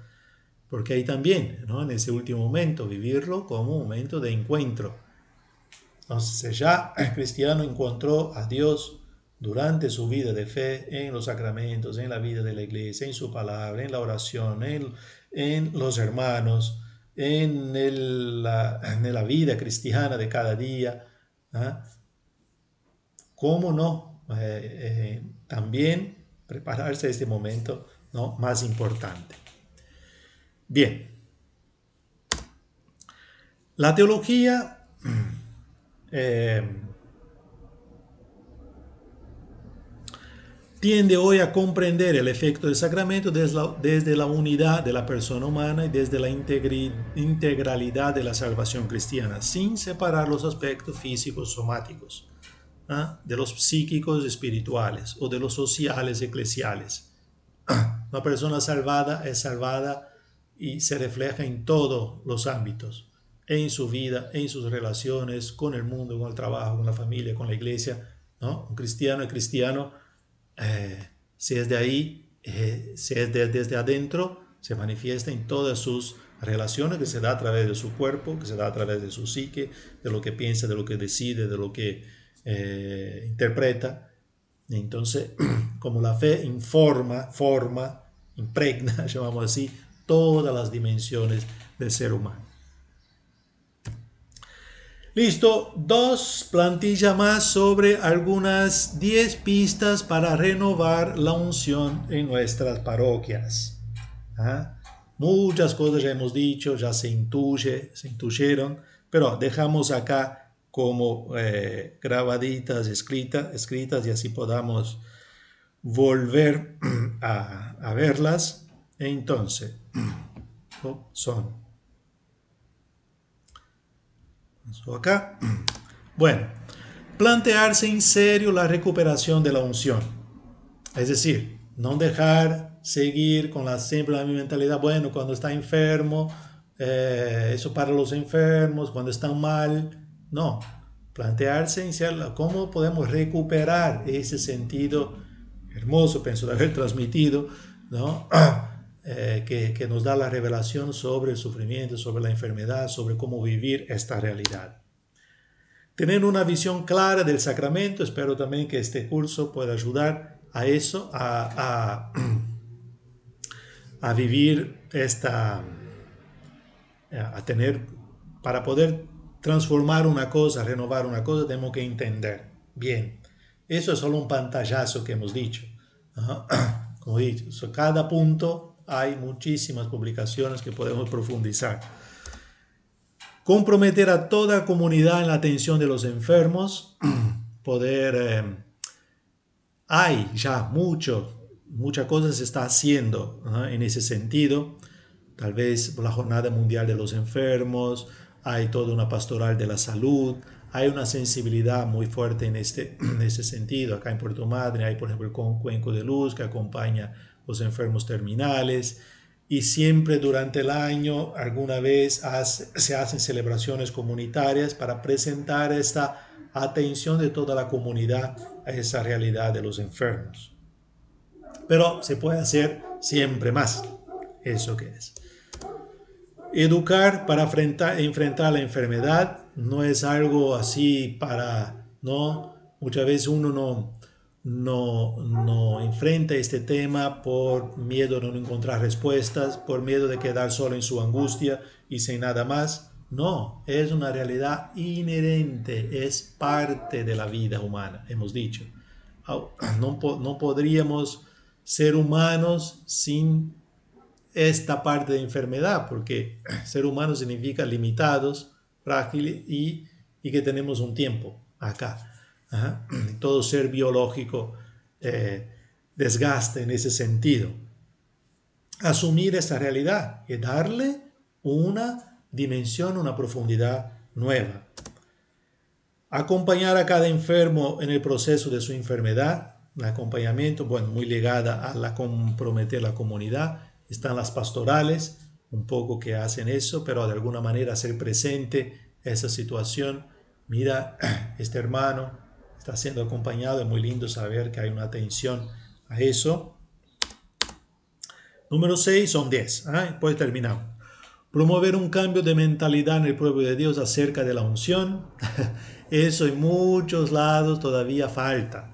Porque ahí también, ¿no? En ese último momento, vivirlo como un momento de encuentro. Entonces ya el cristiano encontró a Dios durante su vida de fe en los sacramentos, en la vida de la iglesia, en su palabra, en la oración, en los hermanos, en la vida cristiana de cada día. ¿Ah? ¿Cómo no? También prepararse a este momento, ¿no? Más importante. Bien, la teología tiende hoy a comprender el efecto del sacramento desde la unidad de la persona humana y desde la integralidad de la salvación cristiana, sin separar los aspectos físicos somáticos, ¿ah? De los psíquicos espirituales o de los sociales eclesiales. Una persona salvada es salvada y se refleja en todos los ámbitos, en su vida, en sus relaciones con el mundo, con el trabajo, con la familia, con la iglesia, ¿no? Un cristiano es cristiano, si es de ahí, si es desde adentro, se manifiesta en todas sus relaciones, que se da a través de su cuerpo, que se da a través de su psique, de lo que piensa, de lo que decide, de lo que interpreta. Entonces, como la fe forma, impregna, llamamos así, todas las dimensiones del ser humano. Listo, 2 plantillas más sobre algunas 10 pistas para renovar la unción en nuestras parroquias. ¿Ah? Muchas cosas ya hemos dicho, ya se intuyeron, pero dejamos acá como grabaditas, escritas y así podamos volver a verlas. Entonces, son acá. Bueno, plantearse en serio la recuperación de la unción. Es decir, no dejar seguir con siempre la misma mentalidad, bueno, cuando está enfermo, eso para los enfermos, cuando están mal. No, plantearse en serio cómo podemos recuperar ese sentido hermoso, pienso de haber transmitido, ¿no? Que nos da la revelación sobre el sufrimiento, sobre la enfermedad, sobre cómo vivir esta realidad. Tener una visión clara del sacramento. Espero también que este curso pueda ayudar a eso, a vivir a tener, para poder transformar una cosa, renovar una cosa, tenemos que entender bien. Eso es solo un pantallazo que hemos dicho. Ajá. Como he dicho, cada punto hay muchísimas publicaciones que podemos profundizar. Comprometer a toda la comunidad en la atención de los enfermos, hay ya muchas cosas se está haciendo, ¿no?, en ese sentido. Tal vez la Jornada Mundial de los Enfermos, hay toda una pastoral de la salud, hay una sensibilidad muy fuerte en ese sentido. Acá en Puerto Madryn hay, por ejemplo, el Cuenco de Luz que acompaña a los enfermos terminales, y siempre durante el año alguna vez se hacen celebraciones comunitarias para presentar esta atención de toda la comunidad a esa realidad de los enfermos. Pero se puede hacer siempre más. ¿Eso qué es? Educar para enfrentar la enfermedad no es algo así ¿no? Muchas veces uno no enfrenta este tema por miedo de no encontrar respuestas, por miedo de quedar solo en su angustia y sin nada más. No, es una realidad inherente, es parte de la vida humana, hemos dicho. No podríamos ser humanos sin esta parte de enfermedad, porque ser humano significa limitados, frágiles y que tenemos un tiempo acá. Ajá. Todo ser biológico desgasta en ese sentido. Asumir esta realidad y darle una dimensión, una profundidad nueva. Acompañar a cada enfermo en el proceso de su enfermedad. El acompañamiento, bueno, muy ligada a comprometer la comunidad. Están las pastorales, un poco que hacen eso, pero de alguna manera hacer presente esa situación. Mira, este hermano está siendo acompañado, es muy lindo saber que hay una atención a eso. Número 6, son 10. Pues terminamos. Promover un cambio de mentalidad en el pueblo de Dios acerca de la unción. Eso en muchos lados todavía falta.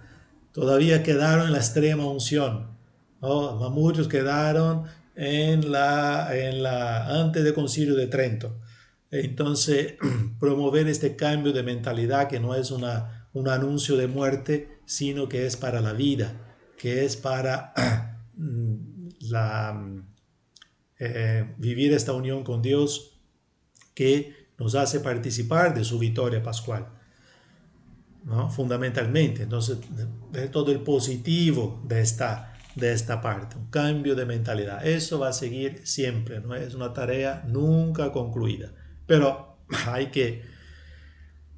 Todavía quedaron en la extrema unción, ¿no? Muchos quedaron antes del Concilio de Trento. Entonces, promover este cambio de mentalidad que no es un anuncio de muerte, sino que es para la vida, que es para vivir esta unión con Dios que nos hace participar de su victoria pascual, ¿no? Fundamentalmente. Entonces, ver todo el positivo de esta parte, un cambio de mentalidad. Eso va a seguir siempre, no es una tarea nunca concluida. Pero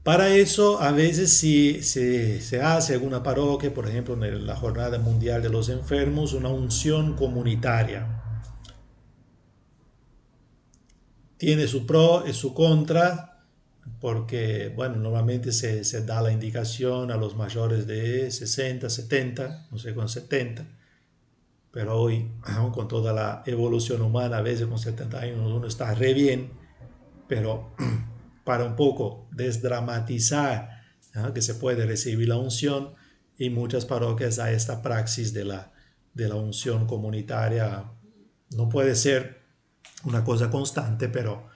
para eso, a veces si se hace alguna parroquia, por ejemplo, en la Jornada Mundial de los Enfermos, una unción comunitaria. Tiene su pro y su contra, porque, bueno, normalmente se da la indicación a los mayores de 60, 70, no sé, con 70, pero hoy, aún con toda la evolución humana, a veces con 70 años uno está re bien, pero para un poco desdramatizar, ¿no?, que se puede recibir la unción, y muchas parroquias hay esta praxis de la unción comunitaria. No puede ser una cosa constante, pero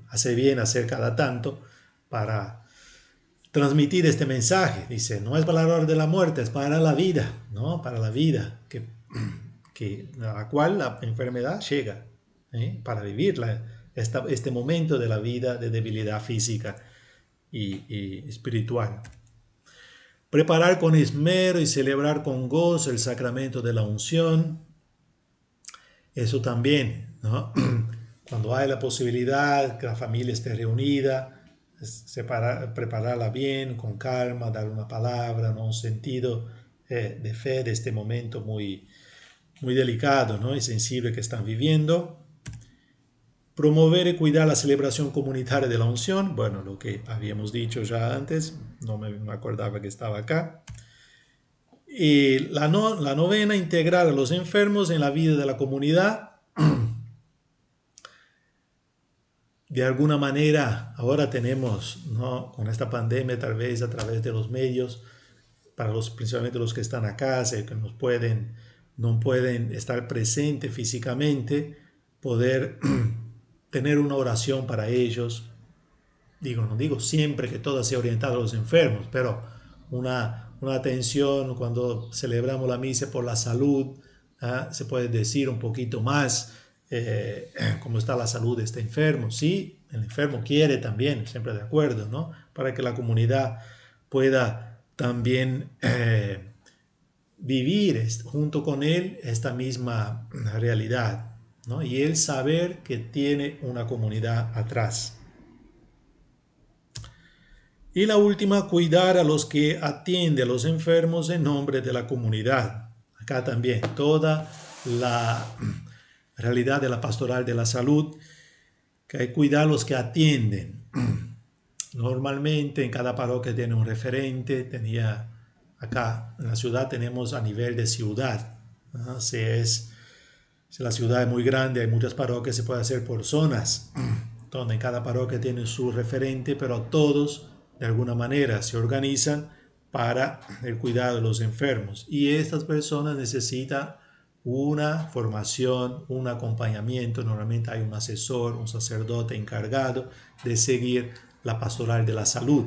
hace bien hacer cada tanto para transmitir este mensaje. Dice, no es para la hora de la muerte, es para la vida, ¿no? Para la vida, a la cual la enfermedad llega, para vivir este momento de la vida de debilidad física y espiritual. Preparar con esmero y celebrar con gozo el sacramento de la unción. Eso también, ¿no? Cuando hay la posibilidad que la familia esté reunida, prepararla bien, con calma, dar una palabra, ¿no?, un sentido de fe de este momento muy, muy delicado, ¿no?, y sensible que están viviendo. Promover y cuidar la celebración comunitaria de la unción. Bueno, lo que habíamos dicho ya antes, no me acordaba que estaba acá. Y la novena, integrar a los enfermos en la vida de la comunidad. de alguna manera ahora tenemos, ¿no? Con esta pandemia, tal vez a través de los medios, para los, principalmente los que están acá, que no pueden estar presentes físicamente, poder tener una oración para ellos. No digo siempre que todo sea orientado a los enfermos, pero una atención cuando celebramos la misa por la salud, ¿ah? Se puede decir un poquito más cómo está la salud de este enfermo. Sí, el enfermo quiere también, siempre de acuerdo, ¿no? Para que la comunidad pueda también vivir junto con él esta misma realidad, ¿no? Y él saber que tiene una comunidad atrás. Y la última, cuidar a los que atiende a los enfermos en nombre de la comunidad. Acá también toda la realidad de la pastoral de la salud, que hay que cuidar a los que atienden. Normalmente en cada parroquia tiene un referente, acá en la ciudad tenemos a nivel de ciudad. ¿No? Si la ciudad es muy grande, hay muchas parroquias, se puede hacer por zonas, donde cada parroquia tiene su referente, pero todos de alguna manera se organizan para el cuidado de los enfermos. Y estas personas necesitan una formación, un acompañamiento. Normalmente hay un asesor, un sacerdote encargado de seguir la pastoral de la salud.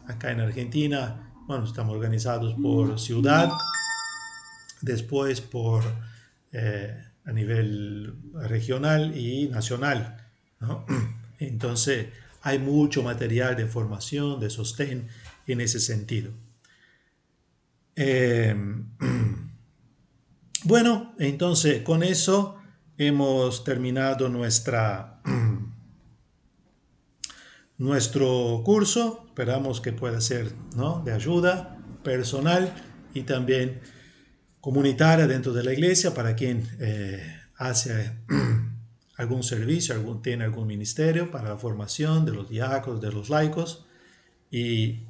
Acá en Argentina, bueno, estamos organizados por ciudad, después por a nivel regional y nacional, ¿no? Entonces hay mucho material de formación, de sostén en ese sentido. Bueno, entonces con eso hemos terminado nuestro curso. Esperamos que pueda ser, ¿no?, de ayuda personal y también comunitaria dentro de la iglesia para quien hace algún servicio, tiene algún ministerio para la formación de los diáconos, de los laicos, y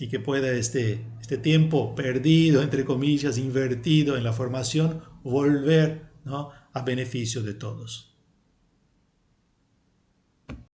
que pueda este tiempo perdido, entre comillas, invertido en la formación, volver, ¿no?, a beneficio de todos.